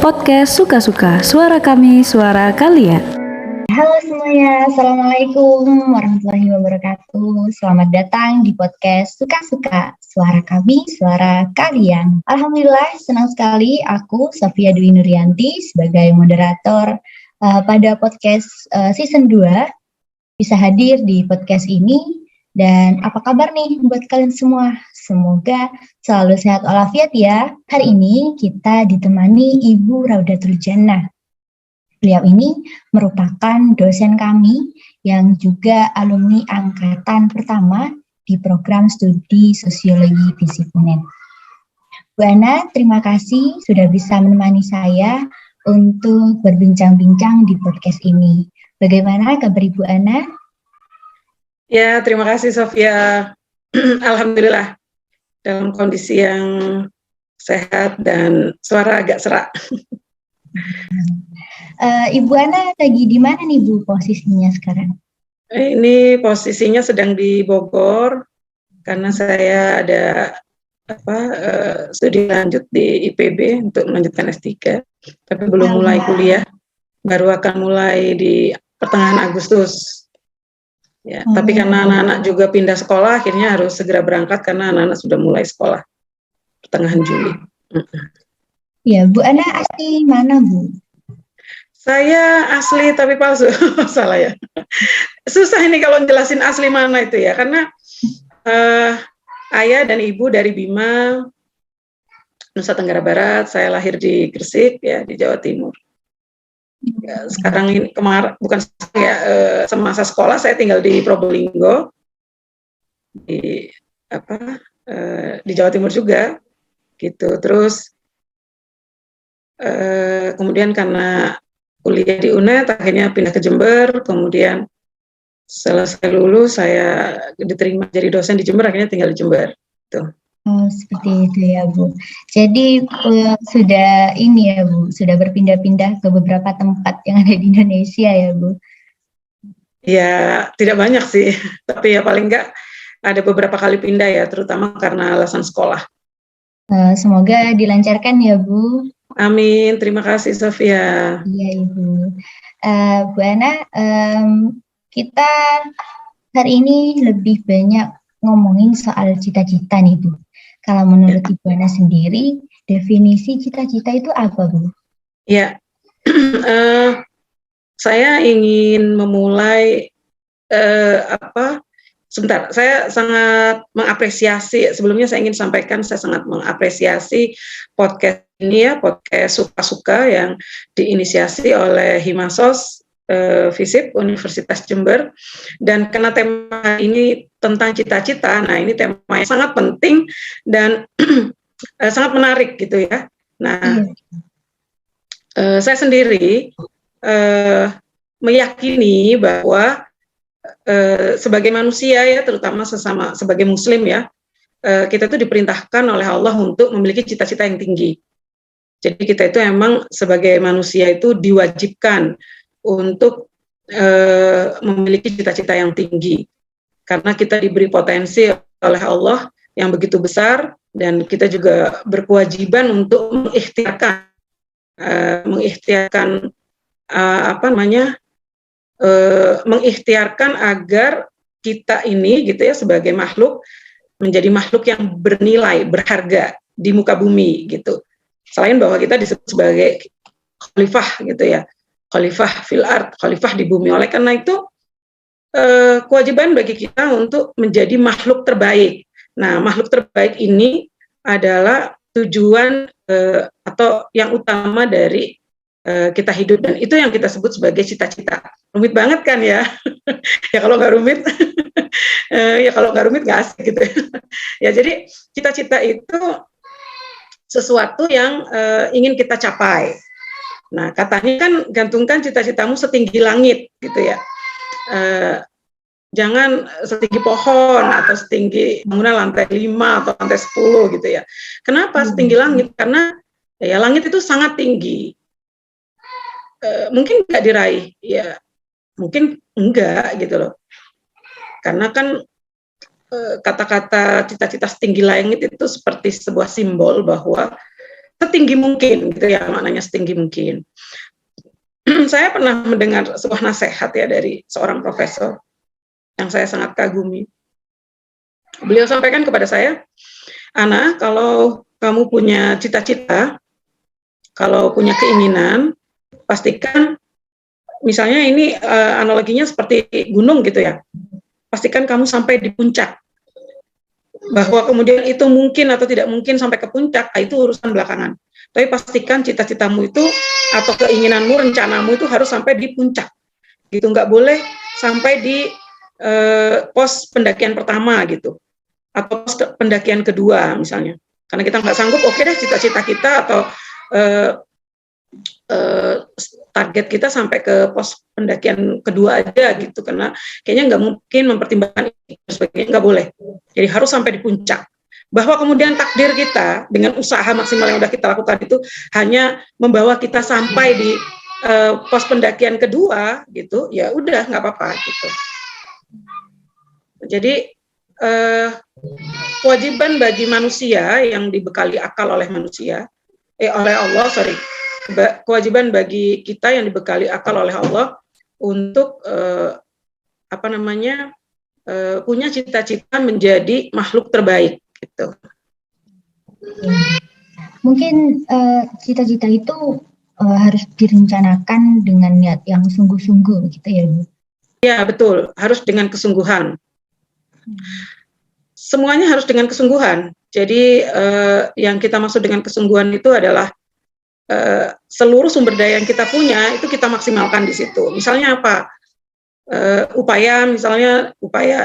Podcast Suka-Suka, suara kami, suara kalian. Halo semuanya, Assalamualaikum warahmatullahi wabarakatuh. Selamat datang di podcast Suka-Suka, suara kami, suara kalian. Alhamdulillah, senang sekali aku, Safia Dwi Nuryanti, sebagai moderator pada podcast season 2, bisa hadir di podcast ini. Dan apa kabar nih buat kalian semua? Semoga selalu sehat walafiat ya. Hari ini kita ditemani Ibu Raudatul Jannah. Beliau ini merupakan dosen kami yang juga alumni angkatan pertama di program studi sosiologi FISIP UNED. Bu Ana, terima kasih sudah bisa menemani saya untuk berbincang-bincang di podcast ini. Bagaimana kabar Ibu Ana? Ya, terima kasih Sofia. Alhamdulillah dalam kondisi yang sehat dan suara agak serak. Ibu Ana lagi di mana nih Bu posisinya sekarang? Ini posisinya sedang di Bogor karena saya ada studi lanjut di IPB untuk melanjutkan S3, tapi belum mulai kuliah, baru akan mulai di pertengahan Agustus. Ya, tapi karena anak-anak juga pindah sekolah, akhirnya harus segera berangkat karena anak-anak sudah mulai sekolah pertengahan Juli. Ya, Bu Ana asli mana Bu? Saya asli tapi palsu, salah ya. Susah ini kalau jelasin asli mana itu ya, karena ayah dan ibu dari Bima, Nusa Tenggara Barat, saya lahir di Gresik ya, di Jawa Timur. Ya, sekarang ini semasa sekolah saya tinggal di Probolinggo, di Jawa Timur juga, gitu. Terus kemudian karena kuliah di UNED, akhirnya pindah ke Jember, kemudian selesai lulus saya diterima jadi dosen di Jember, akhirnya tinggal di Jember. Tuh. Oh, seperti itu ya Bu. Jadi sudah ini ya Bu, sudah berpindah-pindah ke beberapa tempat yang ada di Indonesia ya Bu. Ya, tidak banyak sih, tapi ya paling enggak ada beberapa kali pindah ya, terutama karena alasan sekolah. Semoga dilancarkan ya Bu. Amin, terima kasih Sofia. Iya Ibu. Bu Ana, kita hari ini lebih banyak ngomongin soal cita-cita nih Bu. Kalau menurut Ibu Ana sendiri, definisi cita-cita itu apa Bu? Ya, saya ingin memulai sebentar, saya sangat mengapresiasi, sebelumnya saya ingin sampaikan saya sangat mengapresiasi podcast ini ya, podcast Suka-Suka yang diinisiasi oleh Himasos FISIP Universitas Jember, dan karena tema ini tentang cita-cita, nah ini tema yang sangat penting dan sangat menarik gitu ya. Nah, saya sendiri meyakini bahwa sebagai manusia ya, terutama sesama sebagai Muslim ya, kita itu diperintahkan oleh Allah untuk memiliki cita-cita yang tinggi. Jadi kita itu emang sebagai manusia itu diwajibkan untuk memiliki cita-cita yang tinggi, karena kita diberi potensi oleh Allah yang begitu besar, dan kita juga berkewajiban untuk mengikhtiarkan agar kita ini gitu ya, sebagai makhluk menjadi makhluk yang bernilai, berharga di muka bumi gitu. Selain bahwa kita disebut sebagai khalifah gitu ya, khalifah fil ard, khalifah di bumi. Oleh karena itu kewajiban bagi kita untuk menjadi makhluk terbaik. Nah, makhluk terbaik ini adalah tujuan atau yang utama dari kita hidup, dan itu yang kita sebut sebagai cita-cita. Rumit banget kan ya? Ya kalau nggak rumit, nggak asik gitu. Ya jadi cita-cita itu sesuatu yang ingin kita capai. Nah, katanya kan gantungkan cita-citamu setinggi langit gitu ya. Jangan setinggi pohon atau setinggi bangunan lantai 5 atau lantai 10 gitu ya. Kenapa setinggi langit? Karena ya langit itu sangat tinggi. Mungkin nggak diraih, ya mungkin enggak gitu loh. Karena kan kata-kata cita-cita setinggi langit itu seperti sebuah simbol bahwa setinggi mungkin gitu ya, maknanya setinggi mungkin. Saya pernah mendengar sebuah nasihat ya dari seorang profesor yang saya sangat kagumi. Beliau sampaikan kepada saya, Ana, kalau kamu punya cita-cita, kalau punya keinginan, pastikan, misalnya ini analoginya seperti gunung gitu ya, pastikan kamu sampai di puncak. Bahwa kemudian itu mungkin atau tidak mungkin sampai ke puncak, itu urusan belakangan. Tapi pastikan cita-citamu itu atau keinginanmu, rencanamu itu harus sampai di puncak. Gitu, nggak boleh sampai di pos pendakian pertama gitu, atau pos pendakian kedua misalnya. Karena kita nggak sanggup, oke deh cita-cita kita atau target kita sampai ke pos pendakian kedua aja gitu, karena kayaknya nggak mungkin mempertimbangkan itu sebagainya, nggak boleh. Jadi harus sampai di puncak. Bahwa kemudian takdir kita dengan usaha maksimal yang udah kita lakukan itu hanya membawa kita sampai di pos pendakian kedua gitu, ya udah nggak apa-apa gitu. Jadi kewajiban bagi manusia yang dibekali akal oleh manusia, oleh Allah, kewajiban bagi kita yang dibekali akal oleh Allah untuk punya cita-cita menjadi makhluk terbaik gitu. Mungkin cita-cita itu harus direncanakan dengan niat yang sungguh-sungguh gitu ya, Bu? Ya, betul, harus dengan kesungguhan. Semuanya harus dengan kesungguhan. Jadi yang kita maksud dengan kesungguhan itu adalah seluruh sumber daya yang kita punya itu kita maksimalkan di situ. Misalnya apa? Upaya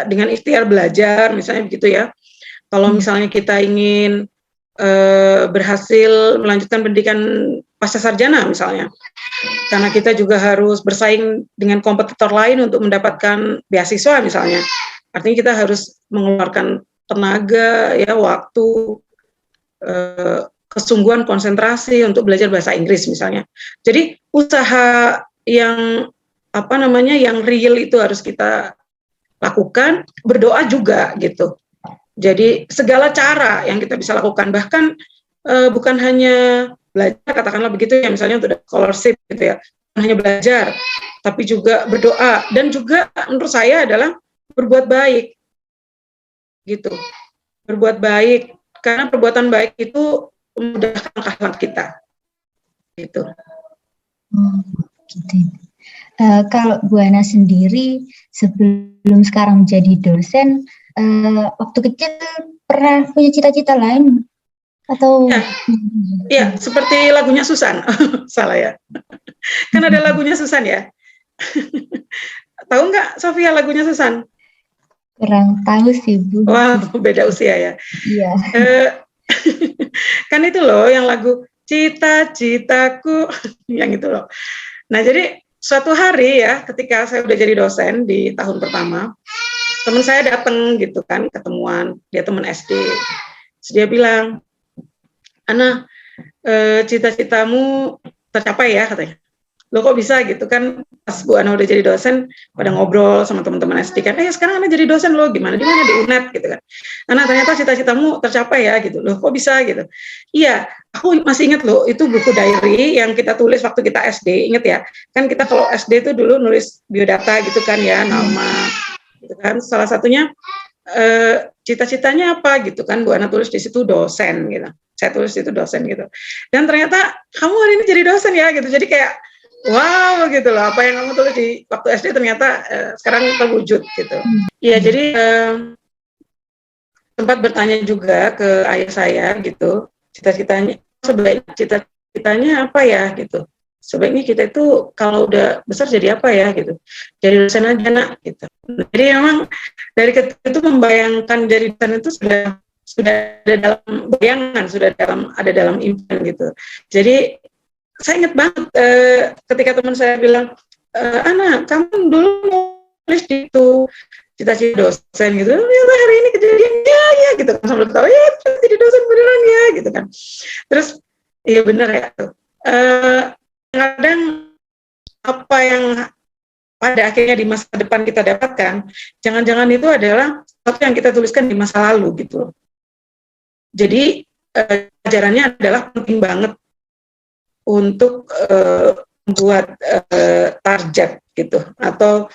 dengan ikhtiar belajar, misalnya begitu ya. Kalau misalnya kita ingin berhasil melanjutkan pendidikan pasca sarjana misalnya, karena kita juga harus bersaing dengan kompetitor lain untuk mendapatkan beasiswa misalnya, artinya kita harus mengeluarkan tenaga, ya, waktu, kesungguhan, konsentrasi untuk belajar bahasa Inggris misalnya. Jadi usaha yang yang real itu harus kita lakukan, berdoa juga gitu. Jadi segala cara yang kita bisa lakukan, bahkan bukan hanya belajar, katakanlah begitu ya, misalnya untuk scholarship gitu ya, bukan hanya belajar, tapi juga berdoa, dan juga menurut saya adalah berbuat baik gitu. Berbuat baik, karena perbuatan baik itu memudahkan langkah kita gitu. Gitu. Kalau Bu Ana sendiri sebelum sekarang menjadi dosen, waktu kecil pernah punya cita-cita lain atau? Ya, seperti lagunya Susan. Salah ya. Kan ada lagunya Susan ya. Tahu nggak Sofia lagunya Susan? Kurang tahu sih, Bu. Wah, beda usia ya. Iya. Kan itu loh yang lagu Cita-citaku yang itu loh. Nah, jadi suatu hari ya, ketika saya udah jadi dosen di tahun pertama, teman saya datang gitu kan, ketemuan, dia teman SD. Terus dia bilang, Ana, cita-citamu tercapai ya, katanya. Loh kok bisa gitu kan, pas Bu Ana udah jadi dosen, pada ngobrol sama teman-teman SD kan, sekarang Ana jadi dosen loh, gimana, di mana, di UNED gitu kan. Ana, ternyata cita-citamu tercapai ya gitu, loh kok bisa gitu. Iya, aku masih ingat loh, itu buku diary yang kita tulis waktu kita SD, inget ya, kan kita kalau SD itu dulu nulis biodata gitu kan ya, nama gitu kan, salah satunya cita-citanya apa gitu kan, Bu Ana tulis di situ dosen gitu, saya tulis di situ dosen gitu, dan ternyata kamu hari ini jadi dosen ya gitu, jadi kayak wow gitu loh, apa yang kamu tulis di waktu SD ternyata sekarang terwujud gitu. Iya, jadi sempat bertanya juga ke ayah saya gitu, cita-citanya apa ya gitu. Sebaiknya kita itu kalau udah besar jadi apa ya gitu. Jadi dosen aja nak gitu. Jadi memang dari kecil itu membayangkan jadi dosen itu sudah ada dalam bayangan, ada dalam impian gitu. Jadi saya ingat banget ketika teman saya bilang, Ana, kamu dulu nulis di itu cita-cita dosen gitu, ya hari ini kejadiannya ya gitu kan, sambil tahu ya jadi dosen beneran ya gitu kan. Terus iya bener ya tuh. Kadang apa yang pada akhirnya di masa depan kita dapatkan, jangan-jangan itu adalah sesuatu yang kita tuliskan di masa lalu gitu. Jadi pelajarannya adalah penting banget untuk membuat target gitu, atau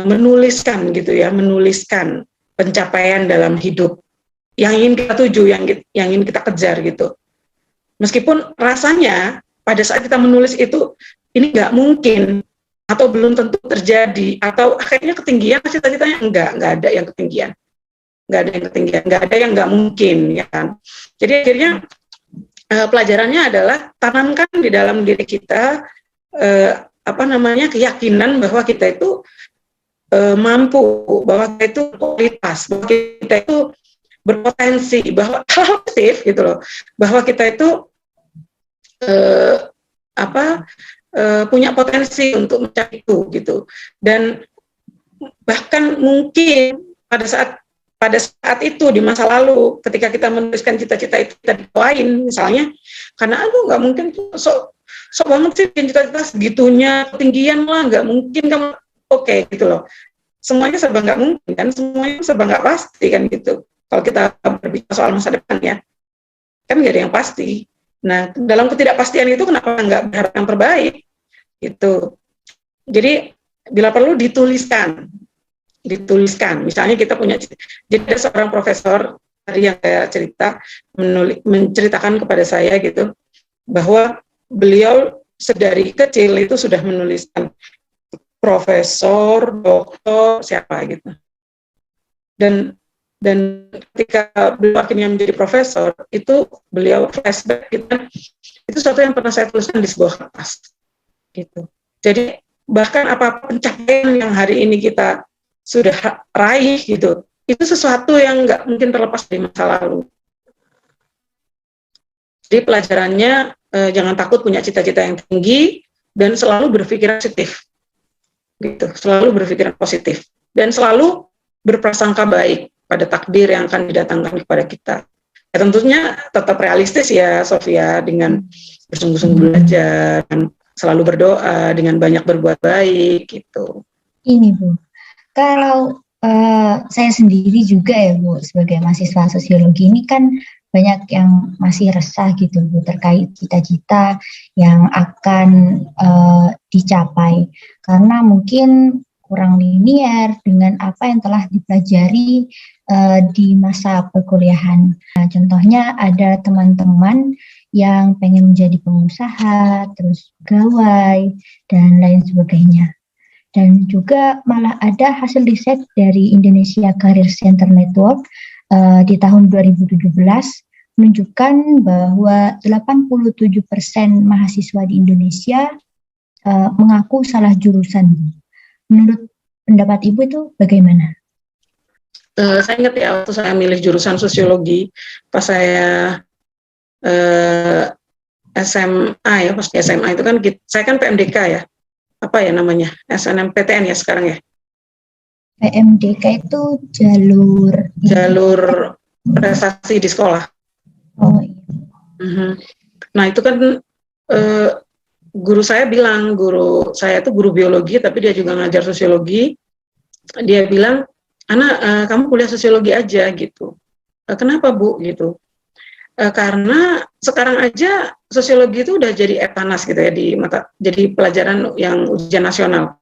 menuliskan gitu ya, menuliskan pencapaian dalam hidup yang ingin kita tuju, yang ingin kita kejar gitu. Meskipun rasanya pada saat kita menulis itu ini nggak mungkin atau belum tentu terjadi, atau kayaknya ketinggian cita-citanya, enggak ada yang ketinggian, nggak ada yang nggak mungkin ya kan. Jadi akhirnya pelajarannya adalah tanamkan di dalam diri kita keyakinan bahwa kita itu mampu, bahwa kita itu kualitas, bahwa kita itu berpotensi, bahwa positif gitu loh, bahwa kita itu punya potensi untuk mencapai itu gitu. Dan bahkan mungkin pada saat itu di masa lalu ketika kita menuliskan cita-cita itu kita dituain misalnya, karena nggak mungkin sok banget sih cita-cita segitunya, ketinggian lah, nggak mungkin kamu gitu loh. Semuanya serba nggak mungkin kan, semuanya serba nggak pasti kan gitu. Kalau kita berbicara soal masa depan ya, kan nggak ada yang pasti. Nah, dalam ketidakpastian itu kenapa nggak berharap yang terbaik gitu. Jadi bila perlu dituliskan. Misalnya kita punya, jadi ada seorang profesor tadi yang saya menceritakan kepada saya gitu, bahwa beliau sedari kecil itu sudah menuliskan profesor, doktor, siapa gitu. Dan ketika beliau akhirnya menjadi profesor, itu beliau flashback gitu, itu sesuatu yang pernah saya tuliskan di sebuah kertas gitu. Jadi bahkan apa pencapaian yang hari ini kita sudah raih gitu, itu sesuatu yang nggak mungkin terlepas dari masa lalu. Jadi pelajarannya jangan takut punya cita-cita yang tinggi dan selalu berpikir positif, gitu. Selalu berpikir positif dan selalu berprasangka baik pada takdir yang akan didatangkan kepada kita. Ya, tentunya tetap realistis ya, Sofia, dengan bersungguh-sungguh belajar, dan selalu berdoa, dengan banyak berbuat baik, gitu. Ini Bu, kalau saya sendiri juga ya Bu, sebagai mahasiswa sosiologi ini kan banyak yang masih resah gitu Bu, terkait cita-cita yang akan dicapai, karena mungkin kurang linear dengan apa yang telah dipelajari di masa perkuliahan. Nah, contohnya ada teman-teman yang pengen menjadi pengusaha, terus pegawai, dan lain sebagainya. Dan juga malah ada hasil riset dari Indonesia Career Center Network di tahun 2017 menunjukkan bahwa 87% mahasiswa di Indonesia mengaku salah jurusan. Menurut pendapat Ibu itu bagaimana? Saya ingat ya waktu saya milih jurusan sosiologi pas saya SMA ya, pas SMA itu kan saya kan PMDK ya, apa ya namanya, SNMPTN ya sekarang ya. PMDK itu jalur prestasi di sekolah. Oh iya. Nah itu kan guru saya bilang, guru saya itu guru biologi tapi dia juga ngajar sosiologi. Dia bilang, "Anak, kamu kuliah sosiologi aja gitu." "Kenapa Bu?" gitu. Karena sekarang aja sosiologi itu udah jadi etanas gitu ya di mata, jadi pelajaran yang ujian nasional.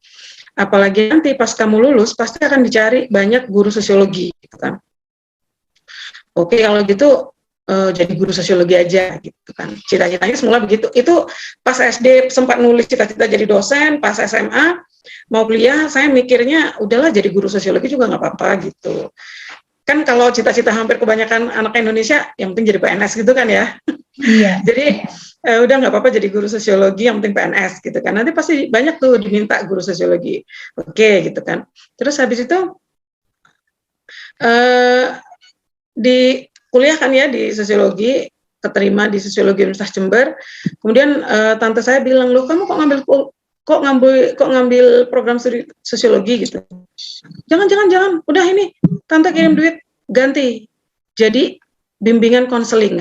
Apalagi nanti pas kamu lulus pasti akan dicari banyak guru sosiologi gitu kan. Oke, kalau gitu jadi guru sosiologi aja gitu kan. Cita-citanya semula begitu. Itu pas SD sempat nulis cita-cita jadi dosen, pas SMA mau kuliah saya mikirnya udahlah jadi guru sosiologi juga nggak apa-apa gitu. Kan kalau cita-cita hampir kebanyakan anak Indonesia yang penting jadi PNS gitu kan ya. Iya. Jadi udah nggak apa-apa jadi guru sosiologi, yang penting PNS gitu kan. Nanti pasti banyak tuh diminta guru sosiologi. Oke gitu kan. Terus habis itu di kuliah kan ya di sosiologi, keterima di sosiologi Universitas Jember. Kemudian tante saya bilang, "Loh, kamu kok ngambil program sosiologi gitu?" Jangan, udah ini tante kirim duit ganti jadi bimbingan konseling.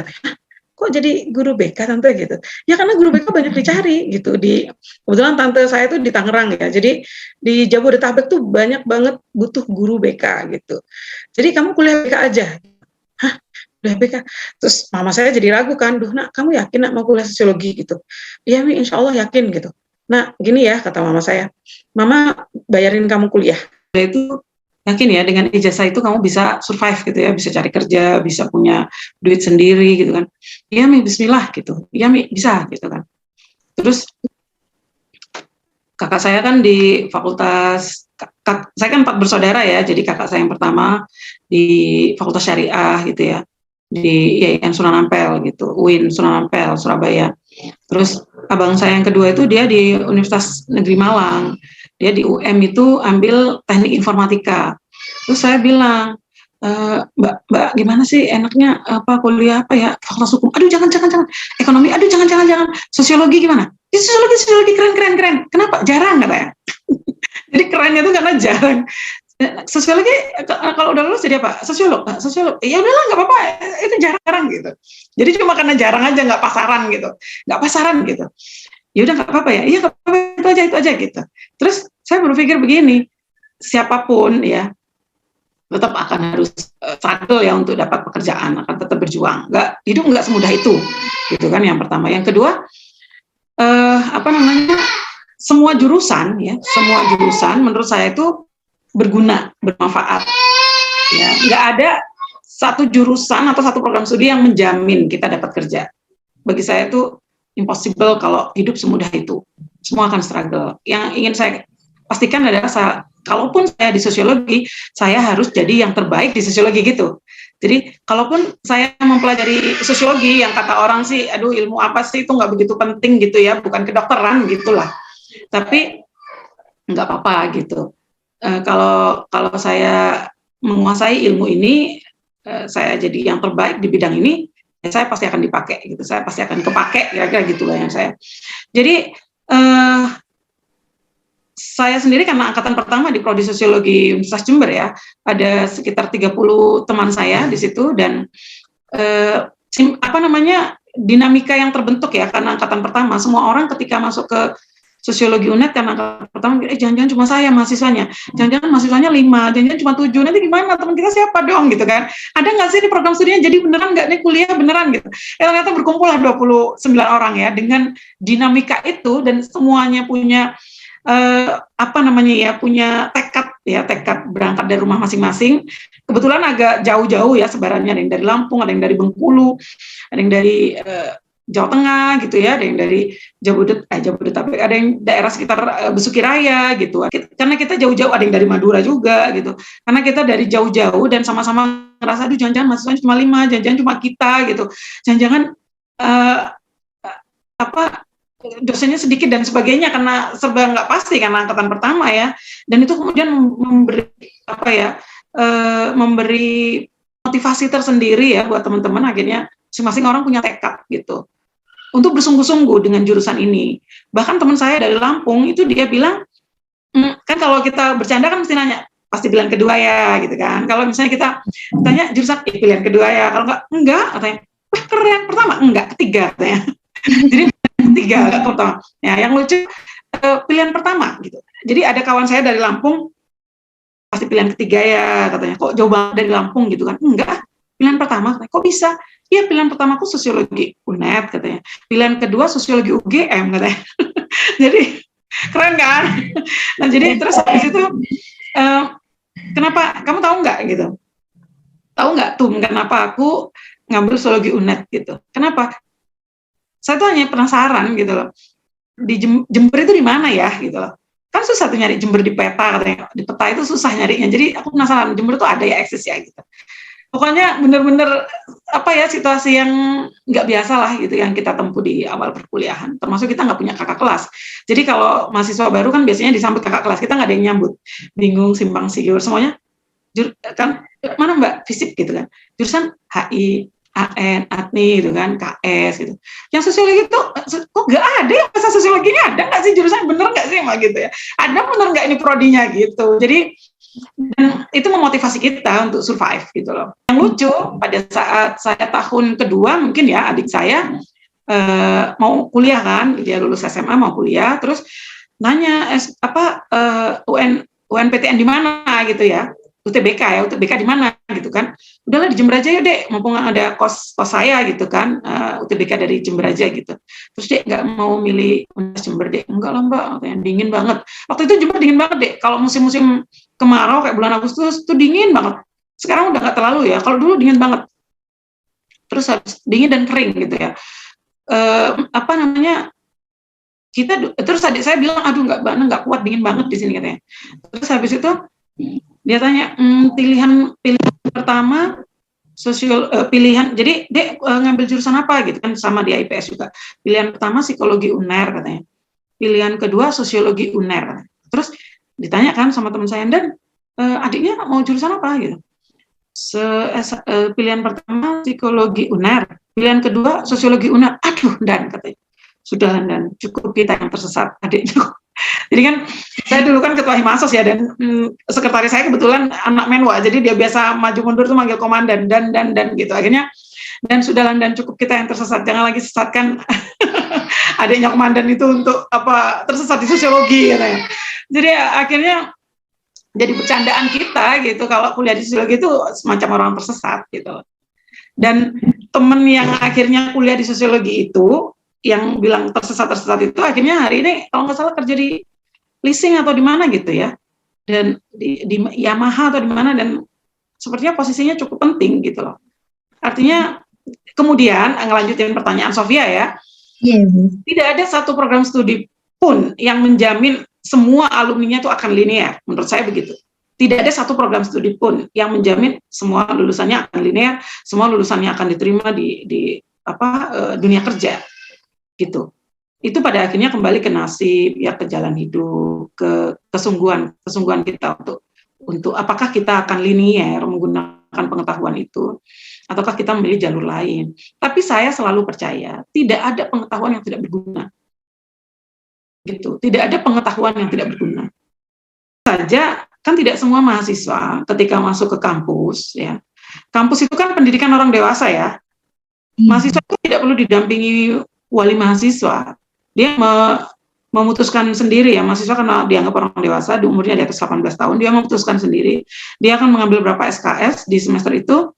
kok jadi guru BK tante gitu? Ya karena guru BK banyak dicari gitu. Kebetulan tante saya tuh di Tangerang ya, jadi di Jabodetabek tuh banyak banget butuh guru BK gitu. Jadi kamu kuliah BK aja. Hah, kuliah BK? Terus mama saya jadi ragu kan, duh nak kamu yakin nak mau kuliah sosiologi gitu? Iya Mi, insya Allah yakin gitu. Nah gini ya kata mama saya, mama bayarin kamu kuliah. Itu yakin ya dengan ijazah itu kamu bisa survive gitu ya, bisa cari kerja, bisa punya duit sendiri gitu kan. Iya Mi, bismillah gitu. Iya Mi, bisa gitu kan. Terus kakak saya kan di fakultas, saya kan 4 bersaudara ya, jadi kakak saya yang pertama di Fakultas Syariah gitu ya, di IAIN Sunan Ampel gitu, UIN Sunan Ampel, Surabaya. Terus abang saya yang kedua itu dia di Universitas Negeri Malang, dia di UM itu ambil teknik informatika. Terus saya bilang, Mbak gimana sih enaknya kuliah apa ya, fakultas hukum, aduh jangan, ekonomi, aduh jangan, sosiologi gimana? Sosiologi keren. Kenapa? Jarang katanya. Jadi kerennya itu karena jarang. Sosiologi kalau udah lulus jadi apa? Sosiolog. Ya udahlah nggak apa-apa, itu jarang gitu. Jadi cuma karena jarang aja, nggak pasaran gitu. Ya udah nggak apa-apa ya. Iya nggak apa-apa, itu aja gitu. Terus saya berpikir begini, siapapun ya tetap akan harus struggle ya untuk dapat pekerjaan, akan tetap berjuang. Hidup nggak semudah itu, gitu kan yang pertama. Yang kedua, semua jurusan menurut saya itu berguna, bermanfaat. Ya, nggak ada satu jurusan atau satu program studi yang menjamin kita dapat kerja. Bagi saya itu impossible kalau hidup semudah itu. Semua akan struggle. Yang ingin saya pastikan adalah kalaupun saya di sosiologi, saya harus jadi yang terbaik di sosiologi gitu. Jadi kalaupun saya mempelajari sosiologi yang kata orang sih, aduh ilmu apa sih itu nggak begitu penting gitu ya, bukan kedokteran gitulah. Tapi nggak apa-apa gitu. Kalau saya menguasai ilmu ini, saya jadi yang terbaik di bidang ini, ya saya pasti akan dipakai gitu. Saya pasti akan kepake, kira-kira gitulah yang saya. Jadi saya sendiri karena angkatan pertama di Prodi Sosiologi Universitas Jember ya, ada sekitar 30 teman saya di situ dan dinamika yang terbentuk ya karena angkatan pertama. Semua orang ketika masuk ke Sosiologi UNED karena angkatan pertama, jangan-jangan cuma saya mahasiswanya, jangan-jangan mahasiswanya 5, jangan-jangan cuma 7, nanti gimana teman kita siapa dong gitu kan? Ada nggak sih ini program studinya jadi beneran nggak nih kuliah beneran gitu? Ternyata berkumpul lah 29 orang ya dengan dinamika itu dan semuanya punya punya tekad berangkat dari rumah masing-masing. Kebetulan agak jauh-jauh ya sebarannya, ada yang dari Lampung, ada yang dari Bengkulu, ada yang dari Jawa Tengah gitu ya, ada yang dari Jabodetabek, ada yang daerah sekitar Besuki Raya gitu. Karena kita jauh-jauh, ada yang dari Madura juga gitu. Karena kita dari jauh-jauh dan sama-sama ngerasa, aduh jangan-jangan mahasiswanya cuma 5, jangan-jangan cuma kita gitu. Jangan-jangan dosennya sedikit dan sebagainya karena serba nggak pasti karena angkatan pertama ya. Dan itu kemudian memberi motivasi tersendiri ya buat teman-teman, akhirnya masing-masing orang punya tekad gitu untuk bersungguh-sungguh dengan jurusan ini. Bahkan teman saya dari Lampung itu dia bilang, kan kalau kita bercanda kan mesti nanya, pasti pilihan kedua ya gitu kan. Kalau misalnya kita tanya jurusan, pilihan kedua ya, kalau enggak katanya, keren, pertama, enggak, ketiga katanya. Jadi ketiga, enggak pertama. Ya, yang lucu pilihan pertama gitu. Jadi ada kawan saya dari Lampung, pasti pilihan ketiga ya katanya, kok jauh banget dari Lampung gitu kan. Enggak, pilihan pertama katanya, kok bisa? Iya, pilihan pertamaku sosiologi UNED katanya. Pilihan kedua sosiologi UGM katanya. Jadi keren kan? Nah jadi terus habis itu kenapa? Kamu tahu nggak gitu? Tahu nggak tuh kenapa aku ngambil sosiologi UNED gitu? Kenapa? Saya tuh hanya penasaran gitu loh. Di Jember itu di mana ya gitu loh. Kan susah tuh nyari Jember di peta katanya. Di peta itu susah nyarinya. Jadi aku penasaran Jember tuh ada ya, eksis ya gitu. Pokoknya bener-bener situasi yang nggak biasa lah gitu yang kita tempuh di awal perkuliahan. Termasuk kita nggak punya kakak kelas. Jadi kalau mahasiswa baru kan biasanya disambut kakak kelas, kita nggak ada yang nyambut. Bingung, simpang siur, semuanya. Kan mana Mbak fisip gitu kan. Jurusan HI, AN, ATNI gitu kan, KS gitu. Yang sosiologi itu kok nggak ada ya masa sosiologinya, ada nggak sih jurusan, bener nggak sih Mbak gitu ya. Ada bener nggak ini prodinya gitu. Jadi Dan itu memotivasi kita untuk survive gitu loh. Yang lucu pada saat saya tahun kedua mungkin ya adik saya mau kuliah kan, dia lulus SMA mau kuliah, terus nanya UNPTN di mana gitu ya, UTBK di mana gitu kan. Udahlah di Jember aja ya Dek, mumpung ada kos saya gitu kan, UTBK dari Jember aja gitu. Terus Dek nggak mau milih Jember Dek, enggak lah Mbak, dingin banget. Waktu itu Jember dingin banget Dek, kalau musim-musim kemarau kayak bulan Agustus itu dingin banget. Sekarang udah nggak terlalu ya, kalau dulu dingin banget. Terus harus dingin dan kering gitu ya. Terus adik saya bilang, aduh nggak kuat, dingin banget di sini katanya. Terus habis itu dia tanya, pilihan pertama pilihan, jadi Dek ngambil jurusan apa gitu kan, sama di IPS juga. Pilihan pertama psikologi UNER katanya. Pilihan kedua sosiologi UNER. Terus ditanya kan sama teman saya, dan adiknya mau jurusan apa gitu. Pilihan pertama psikologi UNER, pilihan kedua sosiologi UNER. Aduh, dan katanya, sudah dan cukup kita yang tersesat adiknya. Jadi kan saya dulu kan ketua Himasos ya, dan sekretaris saya kebetulan anak menwa, jadi dia biasa maju mundur tuh manggil komandan dan gitu. Akhirnya dan sudah dan cukup kita yang tersesat, jangan lagi sesatkan adiknya komandan itu untuk tersesat di sosiologi katanya. Jadi akhirnya jadi bercandaan kita gitu, kalau kuliah di sosiologi itu semacam orang tersesat gitu. Dan temen yang akhirnya kuliah di sosiologi itu, yang bilang tersesat itu, akhirnya hari ini kalau nggak salah kerja di leasing atau di mana gitu ya, dan di Yamaha atau di mana, dan sepertinya posisinya cukup penting gitu loh. Artinya kemudian ngelanjutin pertanyaan Sofia ya, tidak ada satu program studi pun yang menjamin semua alumninya itu akan linear, menurut saya begitu. Tidak ada satu program studi pun yang menjamin semua lulusannya akan linear, semua lulusannya akan diterima di dunia kerja gitu. Itu pada akhirnya kembali ke nasib ya, ke jalan hidup, ke kesungguhan kita untuk apakah kita akan linear menggunakan pengetahuan itu, ataukah kita memilih jalur lain. Tapi saya selalu percaya tidak ada pengetahuan yang tidak berguna gitu, tidak ada pengetahuan yang tidak berguna. Saja kan tidak semua mahasiswa ketika masuk ke kampus ya, kampus itu kan pendidikan orang dewasa ya, mahasiswa itu tidak perlu didampingi wali mahasiswa, dia memutuskan sendiri ya, mahasiswa karena dianggap orang dewasa, di umurnya di atas 18 tahun, dia memutuskan sendiri, dia akan mengambil berapa SKS di semester itu,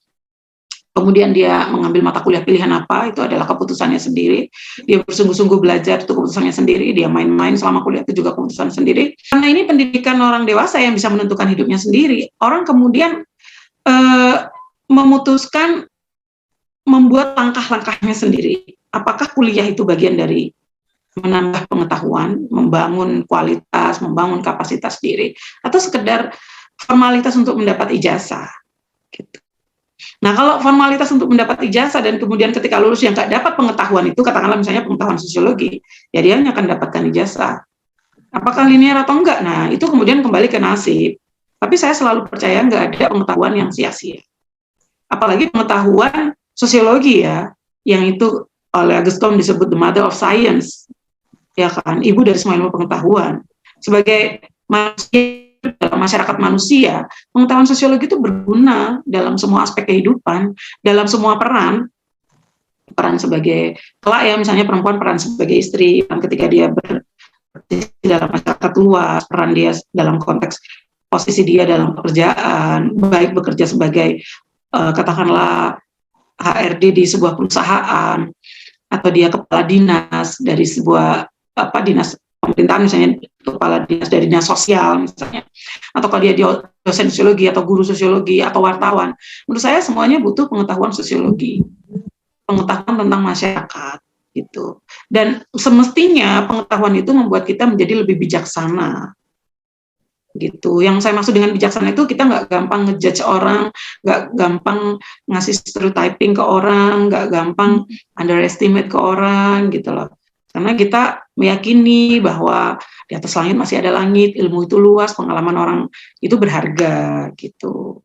kemudian dia mengambil mata kuliah pilihan apa, itu adalah keputusannya sendiri, dia bersungguh-sungguh belajar, itu keputusannya sendiri, dia main-main selama kuliah itu juga keputusan sendiri, karena ini pendidikan orang dewasa yang bisa menentukan hidupnya sendiri, orang kemudian memutuskan membuat langkah-langkahnya sendiri. Apakah kuliah itu bagian dari menambah pengetahuan, membangun kualitas, membangun kapasitas diri, atau sekedar formalitas untuk mendapat ijazah? Gitu. Nah, kalau formalitas untuk mendapat ijazah dan kemudian ketika lulus yang nggak dapat pengetahuan itu, katakanlah misalnya pengetahuan sosiologi, ya dia hanya akan dapatkan ijazah. Apakah linear atau enggak? Nah, itu kemudian kembali ke nasib. Tapi saya selalu percaya nggak ada pengetahuan yang sia-sia. Apalagi pengetahuan sosiologi ya, yang itu oleh Auguste Comte disebut the mother of science, ya kan, ibu dari semua ilmu pengetahuan. Sebagai manusia dalam masyarakat manusia, pengetahuan sosiologi itu berguna dalam semua aspek kehidupan, dalam semua peran sebagai kelak ya, misalnya perempuan peran sebagai istri, ketika dia dalam masyarakat luas, peran dia dalam konteks posisi dia dalam pekerjaan, baik bekerja sebagai katakanlah HRD di sebuah perusahaan, atau dia kepala dinas dari sebuah dinas pemerintahan, misalnya kepala dinas dari dinas sosial misalnya, atau kalau dia dosen sosiologi atau guru sosiologi atau wartawan, menurut saya semuanya butuh pengetahuan sosiologi, pengetahuan tentang masyarakat gitu. Dan semestinya pengetahuan itu membuat kita menjadi lebih bijaksana gitu. Yang saya maksud dengan bijaksana itu kita nggak gampang ngejudge orang, nggak gampang ngasih stereotyping ke orang, nggak gampang underestimate ke orang gitu loh. Karena kita meyakini bahwa di atas langit masih ada langit, ilmu itu luas, pengalaman orang itu berharga gitu.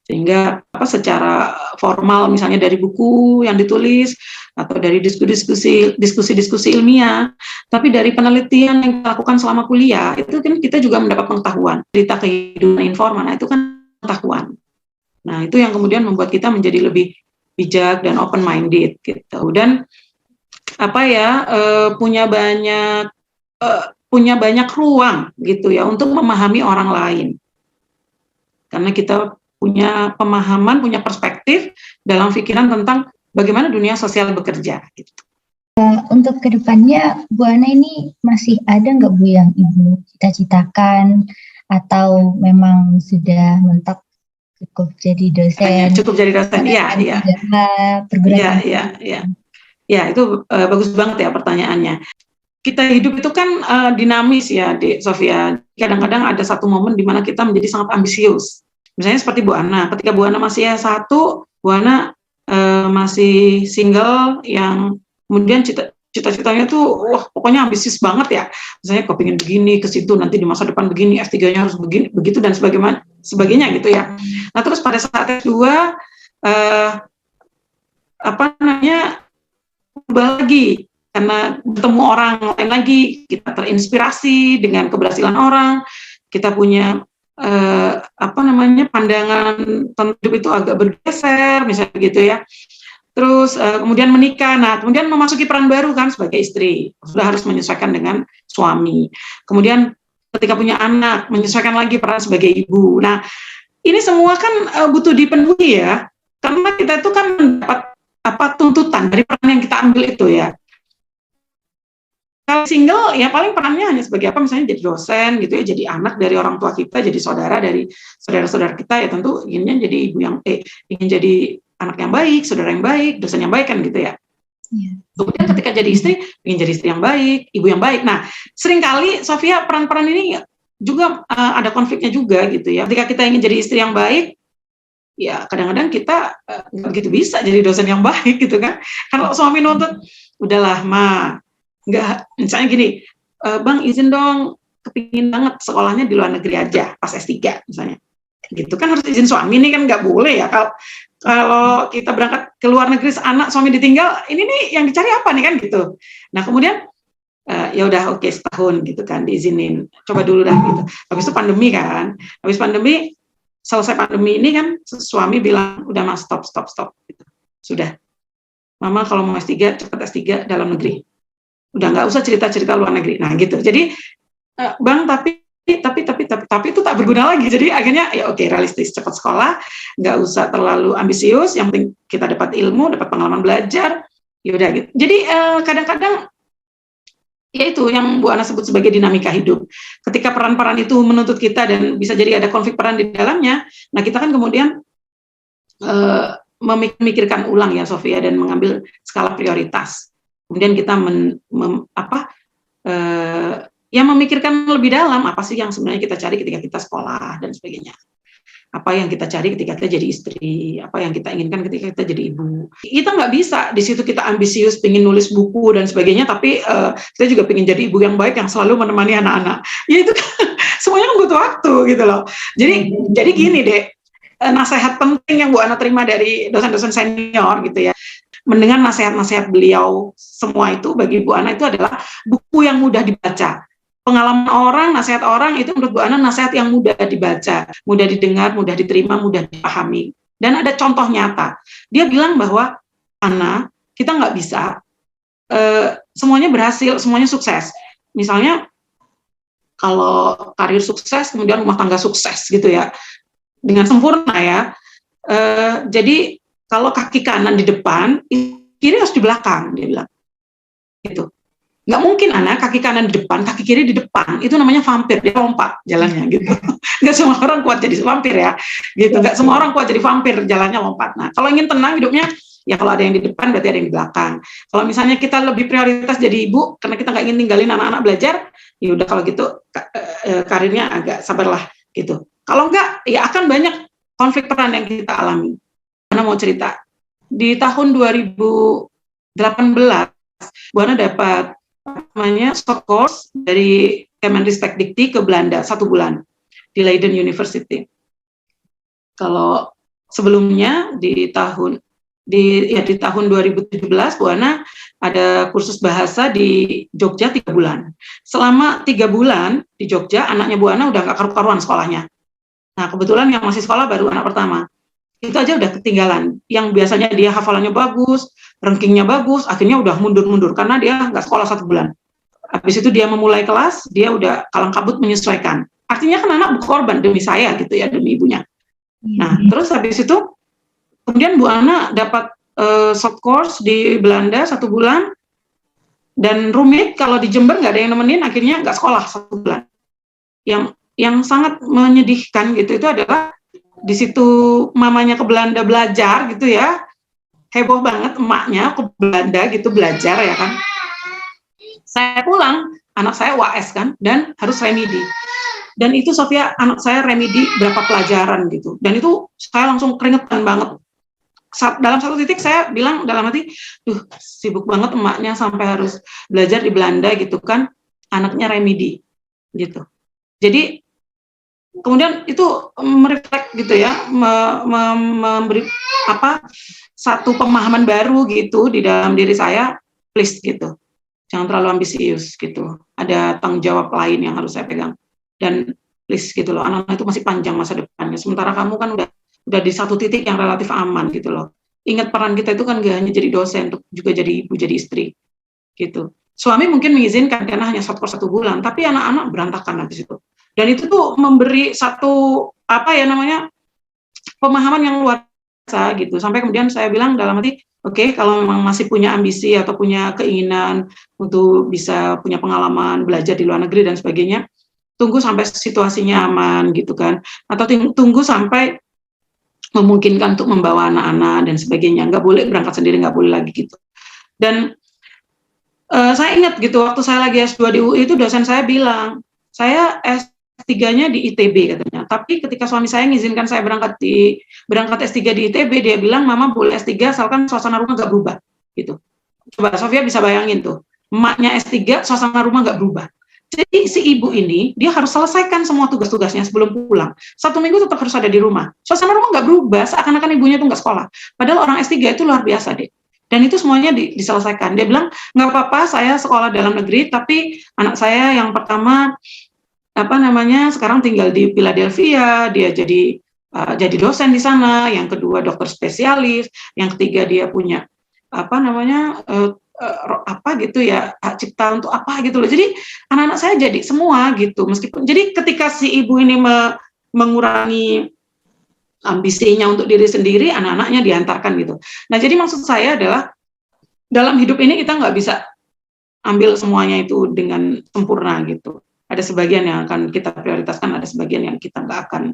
Sehingga secara formal misalnya dari buku yang ditulis atau dari diskusi ilmiah Tapi dari penelitian yang kita lakukan selama kuliah, itu kan kita juga mendapat pengetahuan. Cerita kehidupan informal, nah itu kan pengetahuan. Nah, itu yang kemudian membuat kita menjadi lebih bijak dan open minded gitu. Dan punya banyak ruang gitu ya untuk memahami orang lain. Karena kita punya pemahaman, punya perspektif dalam pikiran tentang bagaimana dunia sosial bekerja gitu. Untuk kedepannya Bu Ana ini masih ada nggak Bu yang Ibu cita-citakan atau memang sudah mentok cukup jadi dosen? Cukup jadi dosen, iya. Pergerakan. Ya, itu bagus banget ya pertanyaannya. Kita hidup itu kan dinamis ya, Sofia. Kadang-kadang ada satu momen di mana kita menjadi sangat ambisius. Misalnya seperti Bu Ana. Ketika Bu Ana masih S1, Bu Ana masih single yang kemudian cita-citanya tuh pokoknya ambisius banget ya. Misalnya kepingin begini, ke situ nanti di masa depan begini, S3-nya harus begini, begitu dan sebagainya gitu ya. Nah, terus pada saat S2 berubah lagi karena bertemu orang lain lagi, kita terinspirasi dengan keberhasilan orang, kita punya pandangan tentang hidup itu agak bergeser misalnya gitu ya. Terus kemudian menikah, nah kemudian memasuki peran baru kan sebagai istri, sudah harus menyesuaikan dengan suami. Kemudian ketika punya anak, menyesuaikan lagi peran sebagai ibu. Nah, ini semua kan butuh dipenuhi ya, karena kita itu kan mendapat tuntutan dari peran yang kita ambil itu ya. Kalau single ya paling perannya hanya sebagai misalnya jadi dosen gitu ya, jadi anak dari orang tua kita, jadi saudara dari saudara-saudara kita ya, tentu inginnya jadi ibu yang ingin jadi anak yang baik, saudara yang baik, dosen yang baik kan gitu ya. Kemudian ketika jadi istri, ingin jadi istri yang baik, ibu yang baik. Nah, seringkali Sofia peran-peran ini juga ada konfliknya juga gitu ya. Ketika kita ingin jadi istri yang baik, ya kadang-kadang kita nggak begitu bisa jadi dosen yang baik gitu kan. Kalau suami nuntut, udahlah Ma, nggak, misalnya gini, Bang izin dong, kepingin banget sekolahnya di luar negeri aja pas S3 misalnya. Gitu kan harus izin suami, ini kan nggak boleh ya. Kalau kita berangkat ke luar negeri, anak suami ditinggal, ini nih yang dicari apa nih kan gitu. Nah kemudian ya udah oke, setahun gitu kan diizinin, coba dulu dah gitu. Habis itu pandemi kan, selesai pandemi ini kan suami bilang udah Mas stop gitu. Sudah, Mama kalau mau S3 cepat S3 dalam negeri, udah nggak usah cerita luar negeri. Nah gitu, jadi Bang tapi itu tak berguna lagi. Jadi akhirnya ya oke, realistis, cepat sekolah, nggak usah terlalu ambisius, yang penting kita dapat ilmu, dapat pengalaman belajar, ya udah gitu. Jadi kadang-kadang ya itu yang Bu Ana sebut sebagai dinamika hidup. Ketika peran-peran itu menuntut kita dan bisa jadi ada konflik peran di dalamnya, nah kita kan kemudian memikirkan ulang ya Sofia, dan mengambil skala prioritas. Kemudian kita memikirkan lebih dalam apa sih yang sebenarnya kita cari ketika kita sekolah dan sebagainya. Apa yang kita cari ketika kita jadi istri, apa yang kita inginkan ketika kita jadi ibu. Kita nggak bisa di situ kita ambisius, pengen nulis buku dan sebagainya, tapi kita juga pengen jadi ibu yang baik yang selalu menemani anak-anak. Ya itu semuanya kan butuh waktu gitu loh. Jadi gini deh, nasihat penting yang Bu Ana terima dari dosen-dosen senior gitu ya. Mendengar nasihat-nasihat beliau semua itu bagi Bu Ana itu adalah buku yang mudah dibaca. Pengalaman orang, nasihat orang itu menurut Bu Ana nasihat yang mudah dibaca, mudah didengar, mudah diterima, mudah dipahami. Dan ada contoh nyata. Dia bilang bahwa Ana, kita nggak bisa semuanya berhasil, semuanya sukses. Misalnya kalau karir sukses, kemudian rumah tangga sukses gitu ya, dengan sempurna ya. Jadi kalau kaki kanan di depan, kiri harus di belakang, dia bilang. Gitu. Nggak mungkin Ana kaki kanan di depan, kaki kiri di depan, itu namanya vampir, dia lompat jalannya gitu. Nggak semua orang kuat jadi vampir ya, gitu. Nggak semua orang kuat jadi vampir, jalannya lompat. Nah, kalau ingin tenang hidupnya, ya kalau ada yang di depan berarti ada yang di belakang. Kalau misalnya kita lebih prioritas jadi ibu, karena kita nggak ingin tinggalin anak-anak belajar, ya udah kalau gitu karirnya agak sabarlah gitu. Kalau nggak, ya akan banyak konflik peran yang kita alami. Ana mau cerita, di tahun 2018, Bu Ana dapat namanya short course dari Kemenristek-Dikti ke Belanda 1 bulan di Leiden University. Kalau sebelumnya di tahun 2017 Bu Ana ada kursus bahasa di Jogja 3 bulan. Selama 3 bulan di Jogja, anaknya Bu Ana udah nggak karu-karuan sekolahnya. Nah, kebetulan yang masih sekolah baru anak pertama. Itu aja udah ketinggalan. Yang biasanya dia hafalannya bagus, rankingnya bagus, akhirnya udah mundur-mundur karena dia nggak sekolah 1 bulan. Habis itu dia memulai kelas, dia udah kalang kabut menyesuaikan. Artinya kan anak berkorban demi saya gitu ya, demi ibunya. Nah, terus habis itu kemudian Bu Ana dapat short course di Belanda 1 bulan, dan rumit kalau di Jember nggak ada yang nemenin, akhirnya nggak sekolah 1 bulan. Yang sangat menyedihkan gitu itu adalah di situ mamanya ke Belanda belajar gitu ya, heboh banget emaknya ke Belanda gitu belajar ya kan. Saya pulang, anak saya UAS kan, dan harus remedi. Dan itu Sofia, anak saya remedi berapa pelajaran gitu. Dan itu saya langsung keringetan banget. Dalam satu titik saya bilang dalam hati, sibuk banget emaknya sampai harus belajar di Belanda gitu kan, anaknya remedi gitu. Jadi kemudian itu merefleks gitu ya, memberi satu pemahaman baru gitu di dalam diri saya, please gitu, jangan terlalu ambisius gitu, ada tanggung jawab lain yang harus saya pegang, dan please gitu loh, anak-anak itu masih panjang masa depannya, sementara kamu kan udah di satu titik yang relatif aman gitu loh. Ingat peran kita itu kan gak hanya jadi dosen, untuk juga jadi ibu, jadi istri gitu. Suami mungkin mengizinkan karena hanya short course 1 bulan, tapi anak-anak berantakan habis itu. Dan itu tuh memberi satu pemahaman yang luar biasa gitu. Sampai kemudian saya bilang dalam hati, oke, kalau memang masih punya ambisi atau punya keinginan untuk bisa punya pengalaman belajar di luar negeri dan sebagainya, tunggu sampai situasinya aman gitu kan, atau tunggu sampai memungkinkan untuk membawa anak-anak dan sebagainya. Nggak boleh berangkat sendiri, nggak boleh lagi gitu. Dan saya ingat gitu, waktu saya lagi S2 di UI itu dosen saya bilang, saya S3-nya di ITB katanya, tapi ketika suami saya mengizinkan saya berangkat S3 di ITB, dia bilang, mama boleh S3 asalkan suasana rumah nggak berubah gitu. Coba Sofia bisa bayangin tuh, emaknya S3, suasana rumah nggak berubah. Jadi si ibu ini, dia harus selesaikan semua tugas-tugasnya sebelum pulang. 1 minggu tetap harus ada di rumah. Suasana rumah nggak berubah, seakan-akan ibunya tuh nggak sekolah. Padahal orang S3 itu luar biasa deh. Dan itu semuanya diselesaikan. Dia bilang, nggak apa-apa saya sekolah dalam negeri, tapi anak saya yang pertama, sekarang tinggal di Philadelphia, dia jadi dosen di sana, yang kedua dokter spesialis, yang ketiga dia punya gitu ya, hak cipta untuk apa gitu loh. Jadi anak-anak saya jadi semua gitu, meskipun jadi ketika si ibu ini mengurangi ambisinya untuk diri sendiri, anak-anaknya diantarkan gitu. Nah, jadi maksud saya adalah dalam hidup ini kita nggak bisa ambil semuanya itu dengan sempurna gitu. Ada sebagian yang akan kita prioritaskan, ada sebagian yang kita nggak akan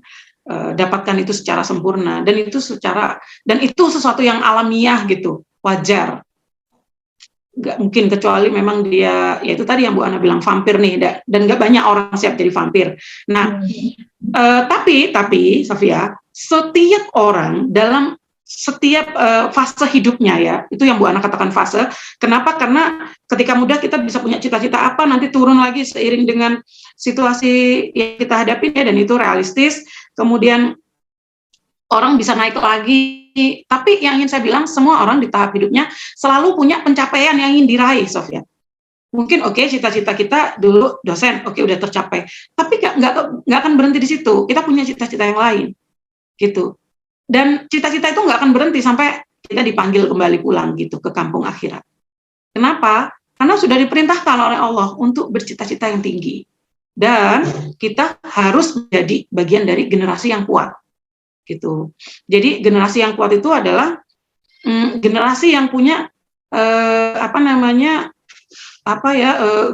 dapatkan itu secara sempurna, dan itu sesuatu yang alamiah gitu, wajar. Nggak mungkin kecuali memang dia, ya itu tadi yang Bu Ana bilang, vampir nih, dan nggak banyak orang siap jadi vampir. Nah, tapi Sofia, setiap orang dalam setiap fase hidupnya ya, itu yang Bu Ana katakan fase. Kenapa? Karena ketika muda kita bisa punya cita-cita apa, nanti turun lagi seiring dengan situasi yang kita hadapi ya, dan itu realistis. Kemudian orang bisa naik lagi. Tapi yang ingin saya bilang, semua orang di tahap hidupnya selalu punya pencapaian yang ingin diraih, Sofia. Mungkin cita-cita kita dulu dosen, udah tercapai. Tapi nggak akan berhenti di situ. Kita punya cita-cita yang lain, gitu. Dan cita-cita itu nggak akan berhenti sampai kita dipanggil kembali pulang gitu ke kampung akhirat. Kenapa? Karena sudah diperintahkan oleh Allah untuk bercita-cita yang tinggi. Dan kita harus menjadi bagian dari generasi yang kuat. Gitu. Jadi generasi yang kuat itu adalah generasi yang punya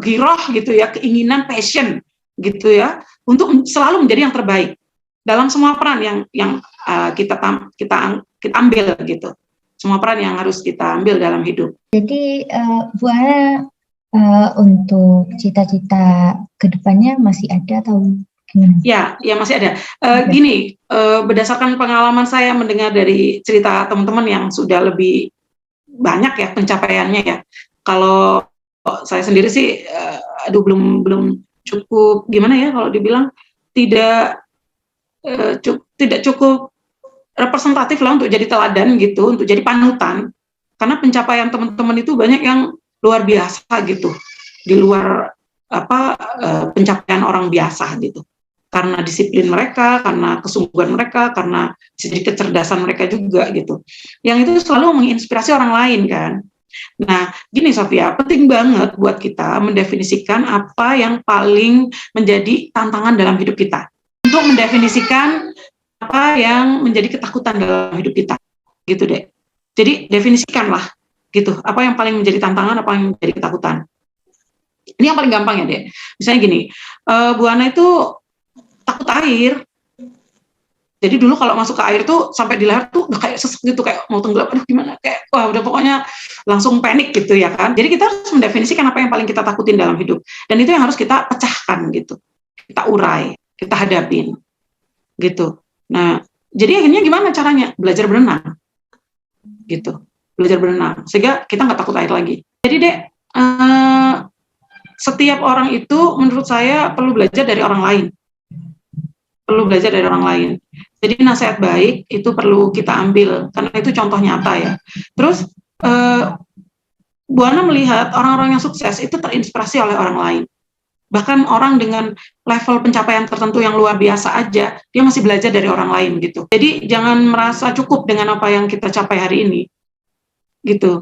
giroh gitu ya, keinginan, passion gitu ya, untuk selalu menjadi yang terbaik dalam semua peran yang kita ambil gitu, semua peran yang harus kita ambil dalam hidup. Jadi Bu Ana, untuk cita-cita kedepannya masih ada atau gimana? Ya masih ada. Gini, berdasarkan pengalaman saya mendengar dari cerita teman-teman yang sudah lebih banyak ya pencapaiannya ya. Kalau saya sendiri sih, belum cukup, gimana ya kalau dibilang tidak cukup representatif lah untuk jadi teladan gitu, untuk jadi panutan. Karena pencapaian teman-teman itu banyak yang luar biasa gitu, di luar pencapaian orang biasa gitu. Karena disiplin mereka, karena kesungguhan mereka, karena sedikit kecerdasan mereka juga gitu. Yang itu selalu menginspirasi orang lain kan. Nah, gini Sofia, penting banget buat kita mendefinisikan apa yang paling menjadi tantangan dalam hidup kita. Untuk mendefinisikan apa yang menjadi ketakutan dalam hidup kita. Gitu deh. Jadi definisikanlah gitu, apa yang paling menjadi tantangan, apa yang menjadi ketakutan. Ini yang paling gampang ya, Dek. Misalnya gini, Bu Ana itu takut air. Jadi dulu kalau masuk ke air tuh sampai di leher tuh udah kayak sesek gitu, kayak mau tenggelam, aduh gimana, kayak wah udah pokoknya langsung panik gitu ya kan. Jadi kita harus mendefinisikan apa yang paling kita takutin dalam hidup. Dan itu yang harus kita pecahkan gitu. Kita urai, kita hadapin gitu. Nah, jadi akhirnya gimana caranya? Belajar berenang gitu. Belajar berenang sehingga kita nggak takut air lagi. Jadi Dek, setiap orang itu menurut saya perlu belajar dari orang lain. Perlu belajar dari orang lain. Jadi nasihat baik itu perlu kita ambil karena itu contoh nyata ya. Terus Bu Ana melihat orang-orang yang sukses itu terinspirasi oleh orang lain. Bahkan orang dengan level pencapaian tertentu yang luar biasa aja, dia masih belajar dari orang lain gitu. Jadi jangan merasa cukup dengan apa yang kita capai hari ini. Gitu.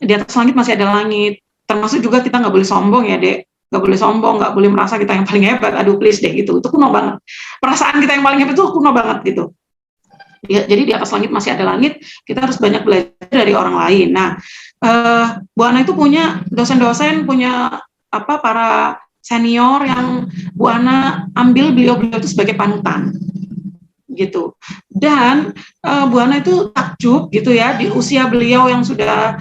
Di atas langit masih ada langit. Termasuk juga kita nggak boleh sombong ya, Dek. Nggak boleh sombong, nggak boleh merasa kita yang paling hebat. Aduh, please deh, gitu. Itu kuno banget. Perasaan kita yang paling hebat itu kuno banget, gitu. Ya, jadi di atas langit masih ada langit, kita harus banyak belajar dari orang lain. Nah, Bu Ana itu punya dosen-dosen, punya para senior yang Bu Ana ambil beliau-beliau itu sebagai panutan. Gitu. Dan Bu Ana itu takjub gitu ya, di usia beliau yang sudah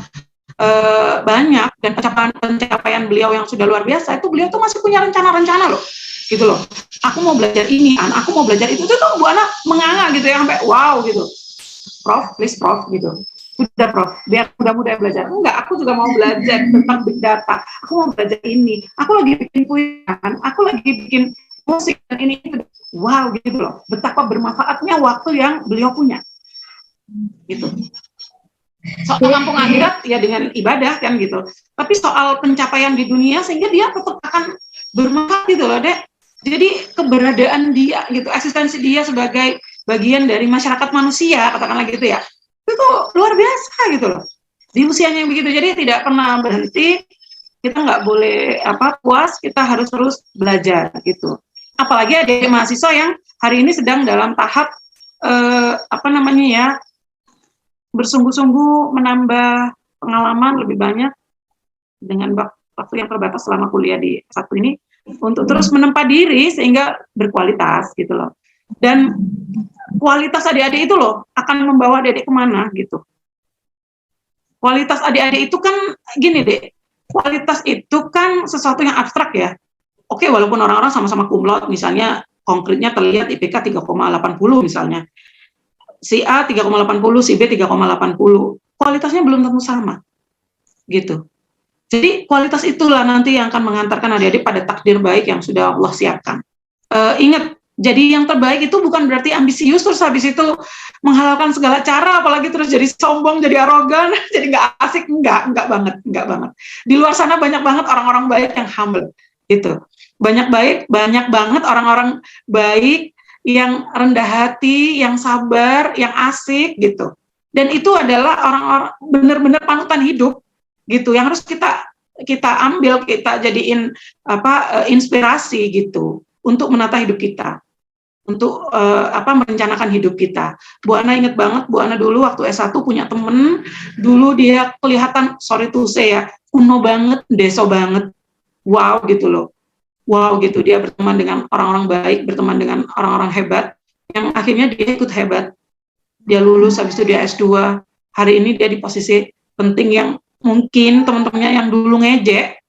banyak dan pencapaian beliau yang sudah luar biasa, itu beliau tuh masih punya rencana-rencana loh, gitu loh. Aku mau belajar ini, aku mau belajar itu tuh Bu Ana menganga gitu ya, sampai wow gitu. Prof, please Prof gitu. Udah Prof, biar mudah-mudah belajar. Enggak, aku juga mau belajar tentang big data. Aku mau belajar ini. Aku lagi bikin puisi, aku lagi bikin musik dan ini itu. Wow gitu loh. Betapa bermanfaatnya waktu yang beliau punya. Gitu. Soal kampung akhirat ya dengan ibadah kan gitu. Tapi soal pencapaian di dunia sehingga dia tetap akan bermanfaat gitu loh, Dek. Jadi keberadaan dia gitu, eksistensi dia sebagai bagian dari masyarakat manusia, katakanlah gitu ya. Itu luar biasa gitu loh. Di usianya yang begitu, jadi tidak pernah berhenti. Kita nggak boleh puas, kita harus terus belajar gitu. Apalagi ada mahasiswa yang hari ini sedang dalam tahap bersungguh-sungguh menambah pengalaman lebih banyak dengan waktu yang terbatas selama kuliah di S1 ini untuk terus menempa diri sehingga berkualitas gitu loh. Dan kualitas adik-adik itu loh akan membawa adik-adik kemana gitu. Kualitas adik-adik itu kan gini deh, kualitas itu kan sesuatu yang abstrak ya. Oke, walaupun orang-orang sama-sama cum laude misalnya, konkretnya terlihat IPK 3,80 misalnya. Si A 3,80, si B 3,80. Kualitasnya belum tentu sama. Gitu. Jadi kualitas itulah nanti yang akan mengantarkan adik-adik pada takdir baik yang sudah Allah siapkan. Ingat, jadi yang terbaik itu bukan berarti ambisius terus habis itu menghalalkan segala cara, apalagi terus jadi sombong, jadi arogan, jadi nggak asik, nggak banget. Di luar sana banyak banget orang-orang baik yang humble, gitu. Banyak banget orang-orang baik yang rendah hati, yang sabar, yang asik, gitu. Dan itu adalah orang-orang benar-benar panutan hidup, gitu. Yang harus kita ambil, kita jadiin inspirasi, gitu, untuk menata hidup kita. Untuk merencanakan hidup kita. Bu Ana ingat banget, Bu Ana dulu waktu S1 punya temen, dulu dia kelihatan, sorry to say ya, kuno banget, deso banget, wow gitu loh, wow gitu, dia berteman dengan orang-orang baik, berteman dengan orang-orang hebat, yang akhirnya dia ikut hebat, dia lulus, habis itu dia S2, hari ini dia di posisi penting yang mungkin teman-temannya yang dulu ngejek,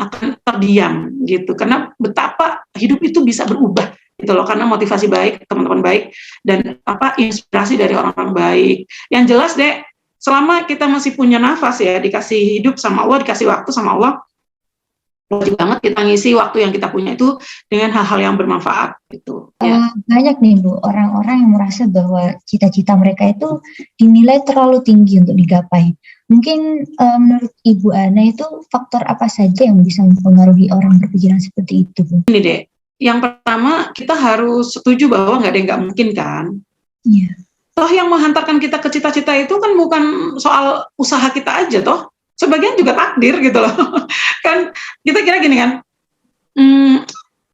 akan terdiam gitu, karena betapa hidup itu bisa berubah, gitu loh, karena motivasi baik, teman-teman baik, dan inspirasi dari orang-orang baik. Yang jelas deh, selama kita masih punya nafas ya, dikasih hidup sama Allah, dikasih waktu sama Allah, wajib banget kita ngisi waktu yang kita punya itu dengan hal-hal yang bermanfaat gitu. Ya. Banyak nih Bu, orang-orang yang merasa bahwa cita-cita mereka itu dinilai terlalu tinggi untuk digapai. Mungkin menurut Ibu Ana itu faktor apa saja yang bisa mempengaruhi orang berpikiran seperti itu, Bu? Ini deh, yang pertama kita harus setuju bahwa nggak ada yang nggak mungkin kan. Iya. Toh yang menghantarkan kita ke cita-cita itu kan bukan soal usaha kita aja toh. Sebagian juga takdir gitu loh. Kan kita kira gini kan,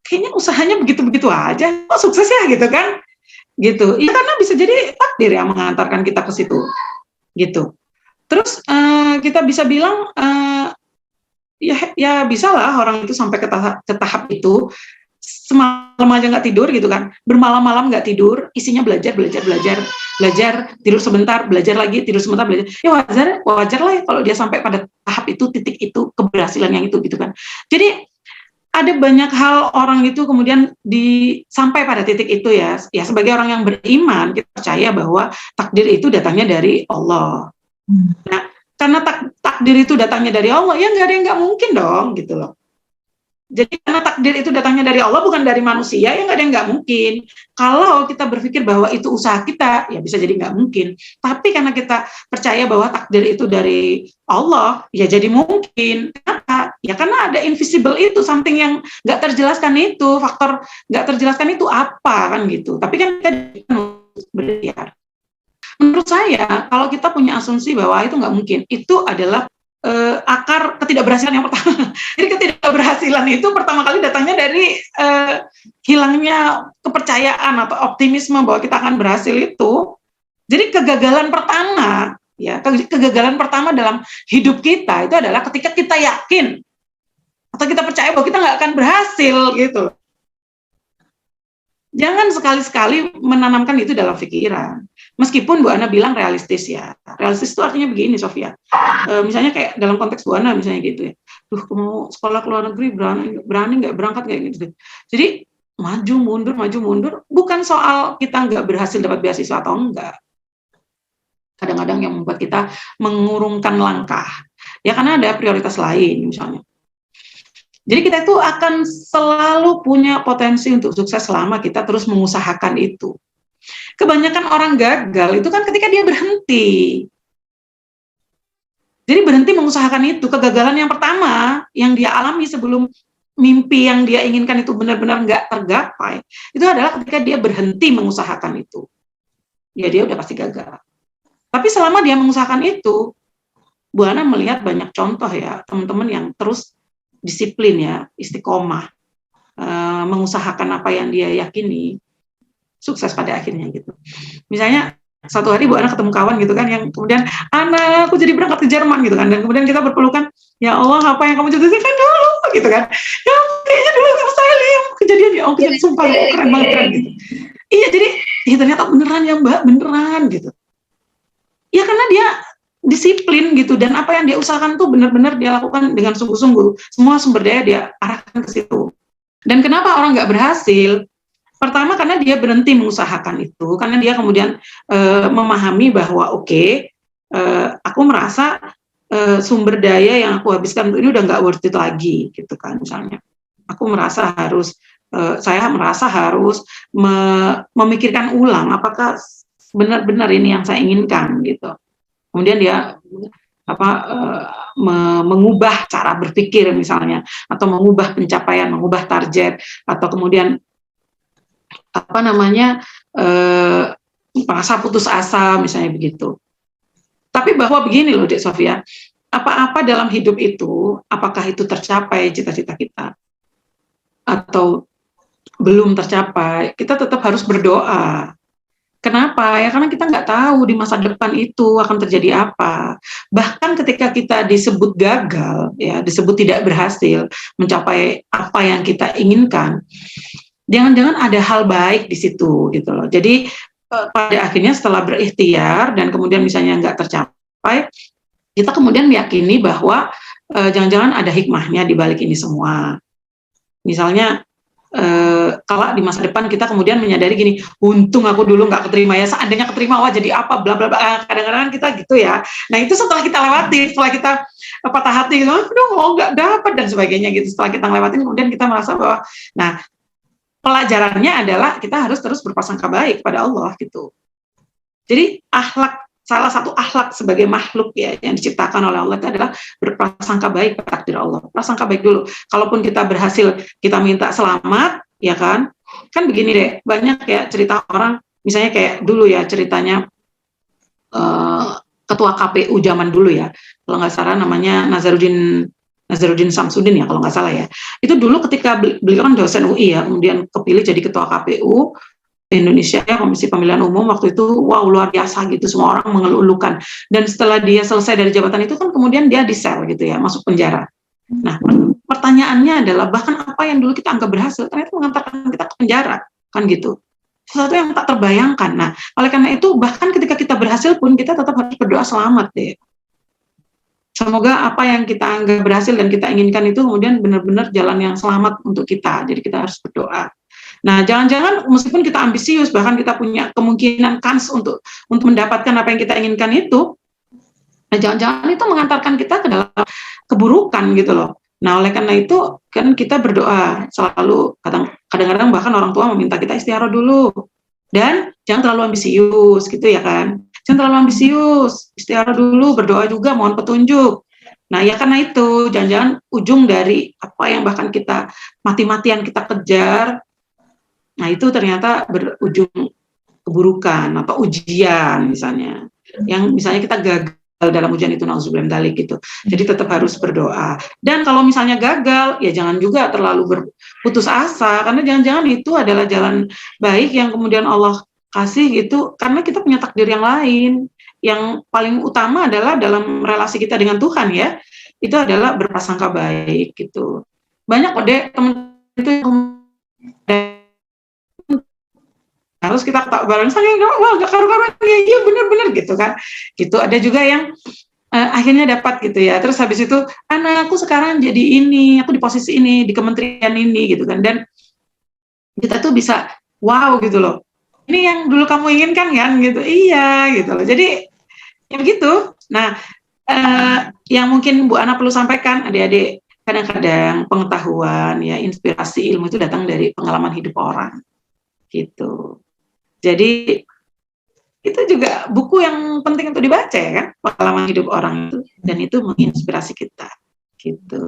kayaknya usahanya begitu-begitu aja, kok sukses ya gitu kan. Gitu. Ya karena bisa jadi takdir yang mengantarkan kita ke situ. Gitu. Terus kita bisa bilang, ya bisa lah orang itu sampai ke tahap itu, semalam aja nggak tidur gitu kan, bermalam-malam nggak tidur, isinya belajar, tidur sebentar, belajar lagi, tidur sebentar, belajar. Ya wajar lah ya kalau dia sampai pada tahap itu, titik itu, keberhasilan yang itu gitu kan. Jadi ada banyak hal orang itu kemudian sampai pada titik itu ya sebagai orang yang beriman kita percaya bahwa takdir itu datangnya dari Allah. Nah, karena takdir itu datangnya dari Allah, ya nggak ada yang nggak mungkin dong gitu loh. Jadi karena takdir itu datangnya dari Allah bukan dari manusia, ya nggak ada yang nggak mungkin. Kalau kita berpikir bahwa itu usaha kita, ya bisa jadi nggak mungkin. Tapi karena kita percaya bahwa takdir itu dari Allah, ya jadi mungkin. Kenapa? Ya karena ada invisible itu, something yang nggak terjelaskan itu, faktor nggak terjelaskan itu apa kan gitu. Tapi kan kita berikhtiar. Menurut saya, kalau kita punya asumsi bahwa itu nggak mungkin, itu adalah akar ketidakberhasilan yang pertama. Jadi ketidakberhasilan itu pertama kali datangnya dari hilangnya kepercayaan atau optimisme bahwa kita akan berhasil itu. Jadi kegagalan pertama, ya kegagalan pertama dalam hidup kita itu adalah ketika kita yakin atau kita percaya bahwa kita nggak akan berhasil gitu. Jangan sekali-sekali menanamkan itu dalam pikiran. Meskipun Bu Ana bilang realistis ya. Realistis itu artinya begini, Sofia. Misalnya kayak dalam konteks Bu Ana misalnya gitu ya. Mau sekolah ke luar negeri berani nggak berangkat kayak gitu. Jadi maju mundur. Bukan soal kita nggak berhasil dapat beasiswa atau enggak. Kadang-kadang yang membuat kita mengurungkan langkah. Ya karena ada prioritas lain misalnya. Jadi kita itu akan selalu punya potensi untuk sukses selama kita terus mengusahakan itu. Kebanyakan orang gagal itu kan ketika dia berhenti. Jadi berhenti mengusahakan itu. Kegagalan yang pertama yang dia alami sebelum mimpi yang dia inginkan itu benar-benar nggak tergapai, itu adalah ketika dia berhenti mengusahakan itu. Ya dia udah pasti gagal. Tapi selama dia mengusahakan itu, Bu Ana melihat banyak contoh ya, teman-teman yang terus disiplin ya, istiqomah, mengusahakan apa yang dia yakini, sukses pada akhirnya gitu. Misalnya satu hari Bu Ana ketemu kawan gitu kan, yang kemudian Ana aku jadi berangkat ke Jerman gitu kan, dan kemudian kita berpelukan, ya Allah apa yang kamu jadikan dulu gitu kan, ya kayaknya dulu saya lihat kejadian ya, kejadian sumpah keren banget gitu. Iya jadi ya ternyata beneran ya Mbak, beneran gitu. Ya karena dia disiplin gitu, dan apa yang dia usahakan tuh benar-benar dia lakukan dengan sungguh-sungguh, semua sumber daya dia arahkan ke situ. Dan kenapa orang nggak berhasil? Pertama karena dia berhenti mengusahakan itu, karena dia kemudian memahami bahwa aku merasa sumber daya yang aku habiskan ini udah nggak worth it lagi gitu kan misalnya. Aku merasa saya merasa harus memikirkan ulang apakah benar-benar ini yang saya inginkan gitu. Kemudian dia mengubah cara berpikir misalnya, atau mengubah pencapaian, mengubah target, atau kemudian merasa putus asa misalnya begitu. Tapi bahwa begini loh Dek Sofia, apa-apa dalam hidup itu, apakah itu tercapai cita-cita kita atau belum tercapai, kita tetap harus berdoa. Kenapa? Ya karena kita nggak tahu di masa depan itu akan terjadi apa. Bahkan ketika kita disebut gagal, ya disebut tidak berhasil mencapai apa yang kita inginkan, jangan-jangan ada hal baik di situ gitu loh. Jadi pada akhirnya setelah berikhtiar dan kemudian misalnya nggak tercapai, kita kemudian meyakini bahwa jangan-jangan ada hikmahnya di balik ini semua. Misalnya kalau di masa depan kita kemudian menyadari gini, untung aku dulu nggak keterima ya, seandainya keterima wah jadi apa bla bla bla, kadang-kadang kita gitu ya. Nah itu setelah kita lewati, setelah kita patah hati gitu, aduh nggak dapat dan sebagainya gitu. Setelah kita ngelewatin kemudian kita merasa bahwa, nah pelajarannya adalah kita harus terus berprasangka baik pada Allah gitu. Jadi salah satu akhlak sebagai makhluk ya yang diciptakan oleh Allah itu adalah berprasangka baik pada takdir Allah. Prasangka baik dulu. Kalaupun kita berhasil, kita minta selamat, ya kan? Kan begini deh, banyak ya cerita orang, misalnya kayak dulu ya ceritanya ketua KPU zaman dulu ya, kalau nggak salah namanya Nazarudin Samsudin ya kalau nggak salah ya. Itu dulu ketika beliau kan dosen UI ya, kemudian kepilih jadi ketua KPU Indonesia, Komisi Pemilihan Umum waktu itu, wow luar biasa gitu, semua orang mengeluh-elukan. Dan setelah dia selesai dari jabatan itu kan kemudian dia di-sel gitu ya, masuk penjara. Nah, pertanyaannya adalah bahkan apa yang dulu kita anggap berhasil ternyata mengantarkan kita ke penjara, kan gitu. Sesuatu yang tak terbayangkan. Nah, oleh karena itu bahkan ketika kita berhasil pun kita tetap harus berdoa selamat deh. Semoga apa yang kita anggap berhasil dan kita inginkan itu kemudian benar-benar jalan yang selamat untuk kita. Jadi kita harus berdoa. Nah, jangan-jangan meskipun kita ambisius, bahkan kita punya kemungkinan kans untuk mendapatkan apa yang kita inginkan itu, nah jangan-jangan itu mengantarkan kita ke dalam keburukan gitu loh. Nah, oleh karena itu kan kita berdoa selalu, kadang-kadang bahkan orang tua meminta kita istikharah dulu. Dan jangan terlalu ambisius gitu ya kan. Jangan terlalu ambisius, istikharah dulu, berdoa juga, mohon petunjuk. Nah, ya karena itu, jangan-jangan ujung dari apa yang bahkan kita mati-matian kita kejar, nah itu ternyata berujung keburukan atau ujian misalnya. Yang misalnya kita gagal dalam ujian itu, nauzubillah min dzalik gitu. Jadi tetap harus berdoa. Dan kalau misalnya gagal, ya jangan juga terlalu berputus asa, karena jangan-jangan itu adalah jalan baik yang kemudian Allah kasih gitu, karena kita punya takdir yang lain. Yang paling utama adalah dalam relasi kita dengan Tuhan ya, itu adalah berprasangka baik gitu. Banyak kok deh teman itu harus kita tak bareng saking wah gak karu-karuan ya, iya bener-bener gitu kan gitu. Ada juga yang akhirnya dapat gitu ya, terus habis itu anakku sekarang jadi ini, aku di posisi ini, di kementerian ini gitu kan, dan kita tuh bisa wow gitu loh, ini yang dulu kamu inginkan kan gitu, iya gitu loh. Jadi ya begitu. Nah, yang mungkin Bu Ana perlu sampaikan adik-adik, kadang-kadang pengetahuan ya, inspirasi ilmu itu datang dari pengalaman hidup orang gitu. Jadi itu juga buku yang penting untuk dibaca ya kan, pengalaman hidup orang itu, dan itu menginspirasi kita gitu.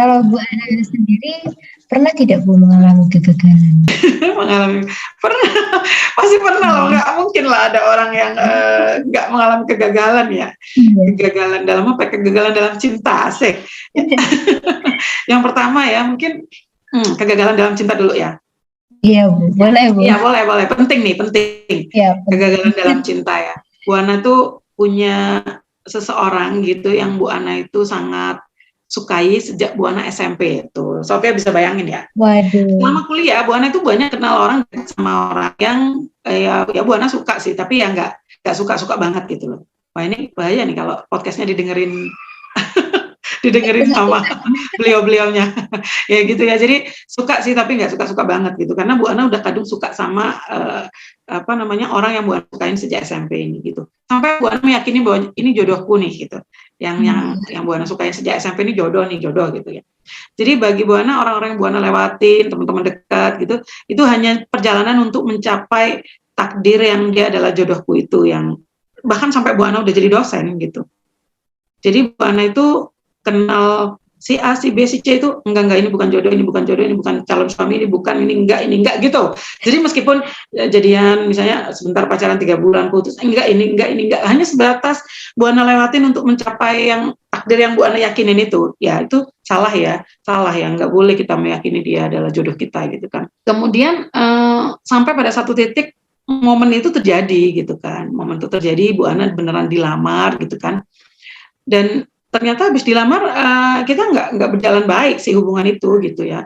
Kalau Bu Ana sendiri pernah tidak Bu mengalami kegagalan? Pasti pernah loh, nggak mungkin lah ada orang yang nggak mengalami kegagalan ya. Kegagalan dalam apa? Kegagalan dalam cinta, asik. Yang pertama ya mungkin kegagalan dalam cinta dulu ya. Iya Bu, boleh Bu. Iya boleh, penting. Ya, kegagalan dalam cinta ya. Bu Ana tuh punya seseorang gitu yang Bu Ana itu sangat sukai sejak Bu Ana SMP tuh. Sophia bisa bayangin ya. Waduh. Selama kuliah Bu Ana itu banyak kenal orang sama orang yang ya Bu Ana suka sih, tapi ya nggak suka banget gitu loh. Wah ini bahaya nih kalau podcastnya didengerin sama beliau-beliaunya ya gitu ya. Jadi suka sih tapi nggak suka banget gitu, karena Bu Ana udah kadung suka sama orang yang Bu Ana sukain sejak SMP ini gitu, sampai Bu Ana meyakini bahwa ini jodohku nih gitu, yang Bu Ana sukain sejak SMP ini jodoh gitu ya. Jadi bagi Bu Ana, orang-orang yang Bu Ana lewatin, teman-teman dekat gitu, itu hanya perjalanan untuk mencapai takdir yang dia adalah jodohku itu, yang bahkan sampai Bu Ana udah jadi dosen gitu. Jadi Bu Ana itu kenal si A, si B, si C itu enggak ini bukan jodoh, ini bukan calon suami, ini enggak gitu. Jadi meskipun jadian misalnya sebentar pacaran 3 bulan putus, enggak, hanya sebatas Bu Ana lewatin untuk mencapai yang takdir yang Bu Ana yakinin itu. Ya itu salah ya, enggak boleh kita meyakini dia adalah jodoh kita gitu kan. Kemudian sampai pada satu titik momen itu terjadi gitu kan. Momen itu terjadi, Bu Ana beneran dilamar gitu kan. Dan ternyata habis dilamar kita nggak berjalan baik sih hubungan itu gitu ya.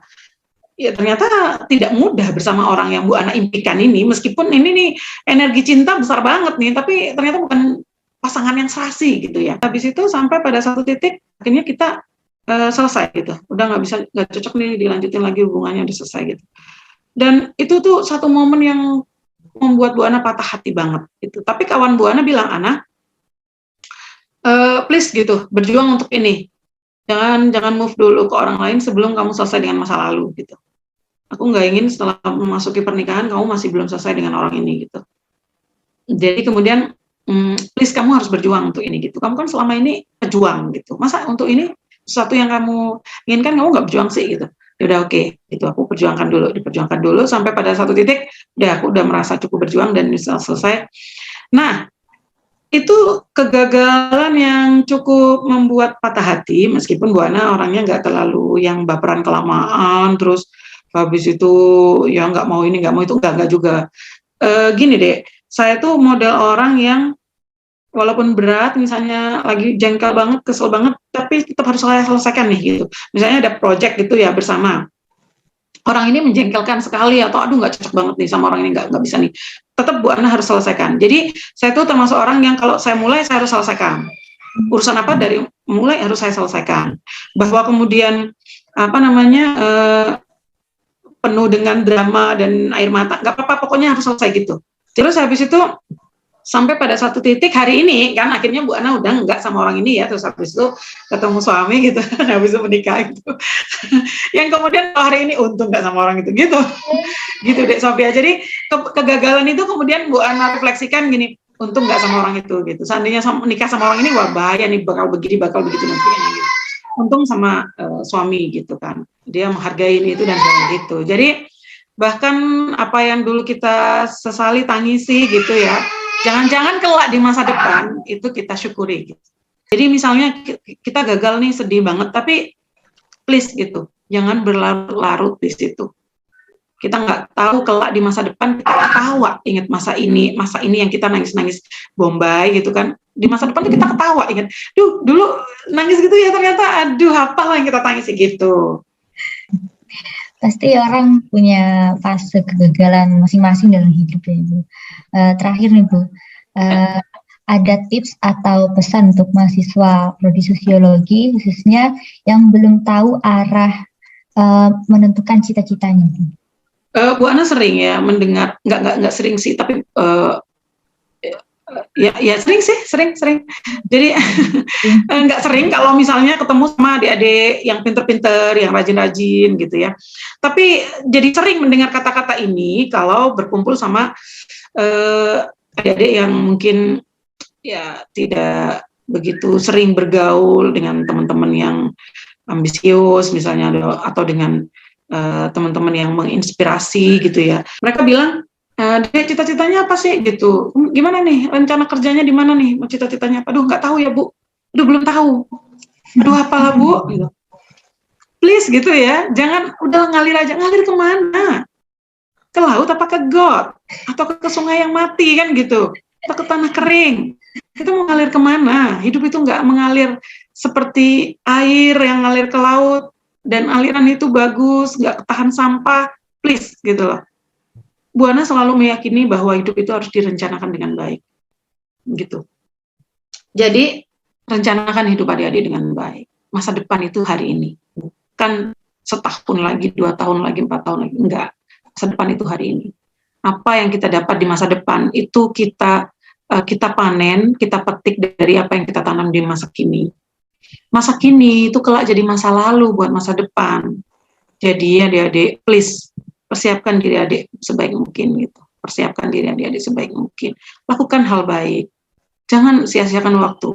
Ya ternyata tidak mudah bersama orang yang Bu Ana impikan ini, meskipun ini nih energi cinta besar banget nih, tapi ternyata bukan pasangan yang serasi gitu ya. Habis itu sampai pada satu titik akhirnya kita selesai gitu, udah nggak cocok nih dilanjutin lagi hubungannya, udah selesai gitu. Dan itu tuh satu momen yang membuat Bu Ana patah hati banget gitu. Tapi kawan Bu Ana bilang, Ana please gitu, berjuang untuk ini. Jangan move dulu ke orang lain sebelum kamu selesai dengan masa lalu gitu. Aku nggak ingin setelah memasuki pernikahan kamu masih belum selesai dengan orang ini gitu. Jadi kemudian please kamu harus berjuang untuk ini gitu. Kamu kan selama ini pejuang gitu. Masa untuk ini sesuatu yang kamu inginkan kamu nggak berjuang sih gitu. Ya udah oke, itu aku diperjuangkan dulu sampai pada satu titik udah aku udah merasa cukup berjuang dan bisa selesai. Nah, itu kegagalan yang cukup membuat patah hati, meskipun Bu Ana orangnya nggak terlalu yang baperan kelamaan, terus habis itu ya nggak mau ini, nggak mau itu, nggak juga. Gini deh, saya tuh model orang yang walaupun berat, misalnya lagi jengkel banget, kesel banget, tapi tetap harus saya selesaikan nih gitu. Misalnya ada project gitu ya bersama, orang ini menjengkelkan sekali atau aduh nggak cocok banget nih sama orang ini, nggak bisa nih, tetap Bu Ana harus selesaikan. Jadi saya tuh termasuk orang yang kalau saya mulai saya harus selesaikan urusan apa, dari mulai harus saya selesaikan. Bahwa kemudian apa namanya penuh dengan drama dan air mata, nggak apa-apa, pokoknya harus selesai gitu. Terus habis itu sampai pada satu titik hari ini kan akhirnya Bu Ana udah enggak sama orang ini ya, terus habis itu ketemu suami gitu, habis itu menikah gitu. Yang kemudian hari ini untung enggak sama orang itu gitu deh Sophia. Jadi kegagalan itu kemudian Bu Ana refleksikan gini, untung enggak sama orang itu gitu. Seandainya menikah sama orang ini wah bahaya nih, bakal begini bakal begitu nantinya gitu. Untung sama suami gitu kan, dia menghargai ini itu dan gitu. Jadi bahkan apa yang dulu kita sesali tangisi gitu ya, jangan-jangan kelak di masa depan itu kita syukuri gitu. Jadi misalnya kita gagal nih, sedih banget, tapi please gitu, jangan berlarut-larut di situ. Kita nggak tahu kelak di masa depan kita ketawa, ingat masa ini yang kita nangis-nangis Bombay gitu kan. Di masa depan kita ketawa, ingat, duh dulu nangis gitu ya, ternyata aduh apalah yang kita tangisi gitu. Pasti orang punya fase kegagalan masing-masing dalam hidup ya Bu. Terakhir nih Bu, ada tips atau pesan untuk mahasiswa prodi sosiologi khususnya yang belum tahu arah menentukan cita-citanya Bu? Bu Ana sering ya mendengar, nggak sering sih, tapi ya sering. Jadi nggak sering kalau misalnya ketemu sama adik-adik yang pinter-pinter, yang rajin-rajin gitu ya. Tapi jadi sering mendengar kata-kata ini kalau berkumpul sama adik-adik yang mungkin ya tidak begitu sering bergaul dengan teman-teman yang ambisius misalnya, atau dengan teman-teman yang menginspirasi gitu ya. Mereka bilang, Dek, cita-citanya apa sih gitu? Gimana nih rencana kerjanya di mana nih? Mau cita-citanya apa? Aduh nggak tahu ya Bu. Aduh belum tahu. Aduh apalah Bu. Gitu. Please gitu ya. Jangan udah ngalir aja. Ngalir kemana? Ke laut apa ke got? Atau ke sungai yang mati kan gitu? Atau ke tanah kering? Kita mau ngalir kemana? Hidup itu nggak mengalir seperti air yang ngalir ke laut dan aliran itu bagus, nggak ketahan sampah. Please gitu loh. Bu Ana selalu meyakini bahwa hidup itu harus direncanakan dengan baik, gitu. Jadi rencanakan hidup adik-adik dengan baik. Masa depan itu hari ini, bukan setahun lagi, 2 tahun lagi, 4 tahun lagi, enggak. Masa depan itu hari ini. Apa yang kita dapat di masa depan itu kita panen, kita petik dari apa yang kita tanam di masa kini. Masa kini itu kelak jadi masa lalu buat masa depan. Jadi adik-adik, please persiapkan diri adik sebaik mungkin gitu. Persiapkan diri adik sebaik mungkin. Lakukan hal baik. Jangan sia-siakan waktu.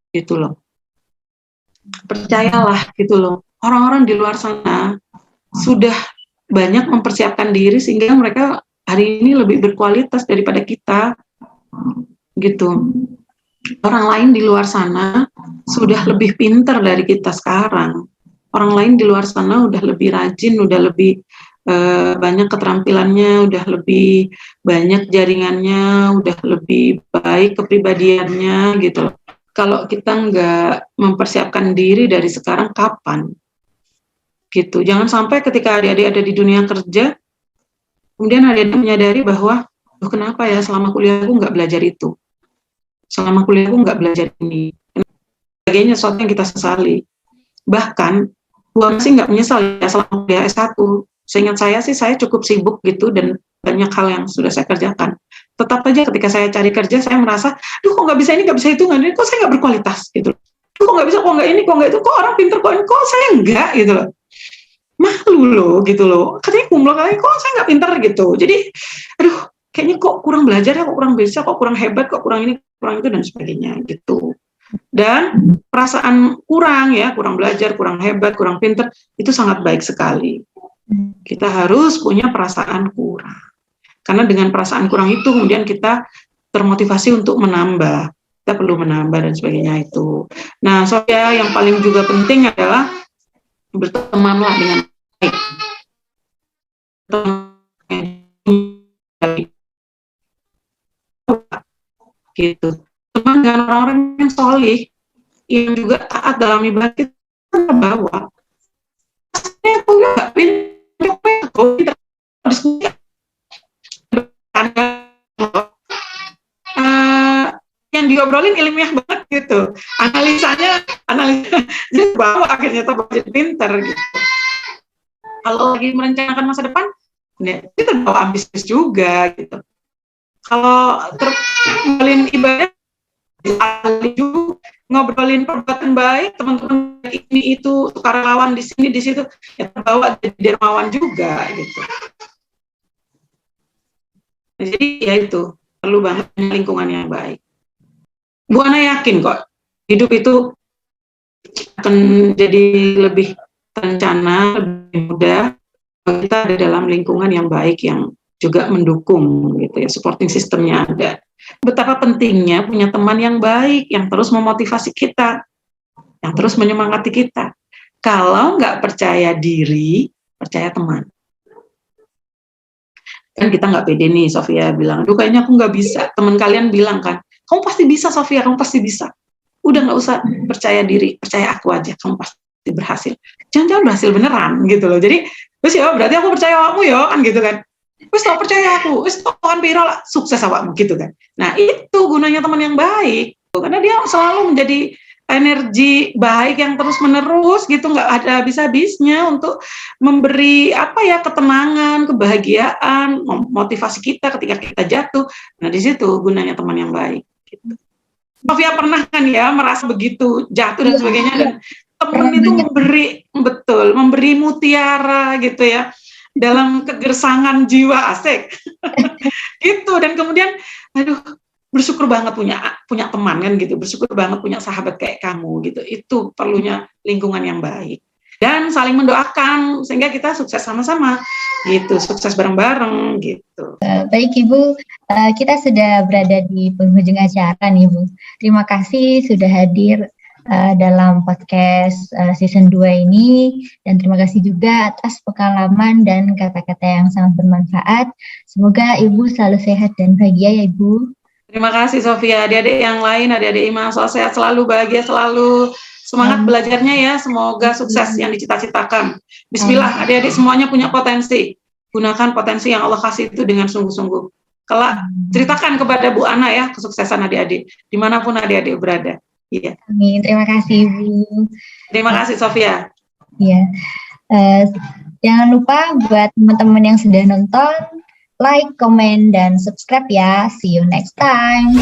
Gitu loh. Percayalah gitu loh. Orang-orang di luar sana sudah banyak mempersiapkan diri sehingga mereka hari ini lebih berkualitas daripada kita. Gitu. Orang lain di luar sana sudah lebih pintar dari kita sekarang. Orang lain di luar sana udah lebih rajin, udah lebih banyak keterampilannya, udah lebih banyak jaringannya, udah lebih baik kepribadiannya gitu. Kalau kita nggak mempersiapkan diri dari sekarang, kapan? Gitu. Jangan sampai ketika adik-adik ada di dunia kerja, kemudian adik-adik menyadari bahwa, kenapa ya selama kuliah aku nggak belajar itu? Selama kuliah aku nggak belajar ini. Sebagainya, sesuatu yang kita sesali. Bahkan, gua masih nggak menyesal ya selama kuliah S1. Seingat saya sih, saya cukup sibuk gitu dan banyak hal yang sudah saya kerjakan. Tetap aja ketika saya cari kerja, saya merasa, kok nggak bisa ini, nggak bisa itu, kok saya nggak berkualitas gitu. kok nggak bisa, kok nggak ini, kok nggak itu, kok orang pinter, kok saya enggak gitu loh. Malu loh gitu loh. Katanya kumlot, katanya kok saya nggak pinter gitu. Jadi, aduh, kayaknya kok kurang belajar ya, kok kurang bisa, kok kurang hebat, kok kurang ini, kurang itu dan sebagainya gitu. Dan perasaan kurang ya, kurang belajar, kurang hebat, kurang pinter, itu sangat baik sekali. Kita harus punya perasaan kurang. Karena dengan perasaan kurang itu kemudian kita termotivasi untuk menambah. Kita perlu menambah dan sebagainya itu. Nah, Sofia, yang paling juga penting adalah bertemanlah dengan baik. Gitu. Teman dengan orang-orang yang solih, yang juga taat dalam ibadah, kita terbawa. Saya tuh nggak pintar diskusi. Yang diobrolin ilmiah banget gitu, analisanya bawa akhirnya tambah jadi pinter gitu. Kalau lagi merencanakan masa depan, ya, kita bawa ambisius juga gitu. Kalau ngobrolin ibadah, ngobrolin perbuatan baik, teman-teman ini itu sukarelawan di sini di situ, ya terbawa jadi dermawan juga gitu. Jadi ya itu perlu banget lingkungan yang baik. Bu Ana yakin kok hidup itu akan jadi lebih terencana, lebih mudah kalau kita ada dalam lingkungan yang baik yang juga mendukung gitu ya, supporting sistemnya ada. Betapa pentingnya punya teman yang baik yang terus memotivasi kita, yang terus menyemangati kita. Kalau nggak percaya diri, percaya teman. Kan kita nggak pede nih, Sofia bilang, aduh kayaknya aku nggak bisa. Teman kalian bilang kan, kamu pasti bisa Sofia, kamu pasti bisa. Udah nggak usah percaya diri, percaya aku aja, kamu pasti berhasil. Jangan-jangan berhasil beneran gitu loh. Jadi, terus ya berarti aku percaya kamu ya kan gitu kan. Terus tau percaya aku, terus tau kan piro lah, sukses awakmu gitu kan. Nah itu gunanya teman yang baik, karena dia selalu menjadi energi baik yang terus menerus gitu, nggak ada habis-habisnya untuk memberi apa ya, ketenangan, kebahagiaan, motivasi kita ketika kita jatuh. Nah di situ gunanya teman yang baik. Gitu. Sofia pernah kan ya merasa begitu jatuh dan sebagainya, dan teman itu memberi mutiara gitu ya dalam kegersangan jiwa, asik gitu. Dan kemudian aduh, bersyukur banget punya teman kan gitu, bersyukur banget punya sahabat kayak kamu gitu. Itu perlunya lingkungan yang baik dan saling mendoakan sehingga kita sukses sama-sama gitu, sukses bareng-bareng gitu. Baik Ibu, kita sudah berada di penghujung acara nih Bu. Terima kasih sudah hadir dalam podcast season 2 ini, dan terima kasih juga atas pengalaman dan kata-kata yang sangat bermanfaat. Semoga Ibu selalu sehat dan bahagia ya Ibu. Terima kasih Sofia, adik-adik yang lain, adik-adik Ima, sehat selalu, bahagia selalu, semangat belajarnya ya, semoga sukses yang dicita-citakan. Bismillah, adik-adik semuanya punya potensi, gunakan potensi yang Allah kasih itu dengan sungguh-sungguh. Kelak ceritakan kepada Bu Ana ya kesuksesan adik-adik, dimanapun adik-adik berada. Iya. Amin, terima kasih Ibu. Terima kasih Sofia. Iya. Jangan lupa buat teman-teman yang sudah nonton, like, comment, dan subscribe ya. See you next time.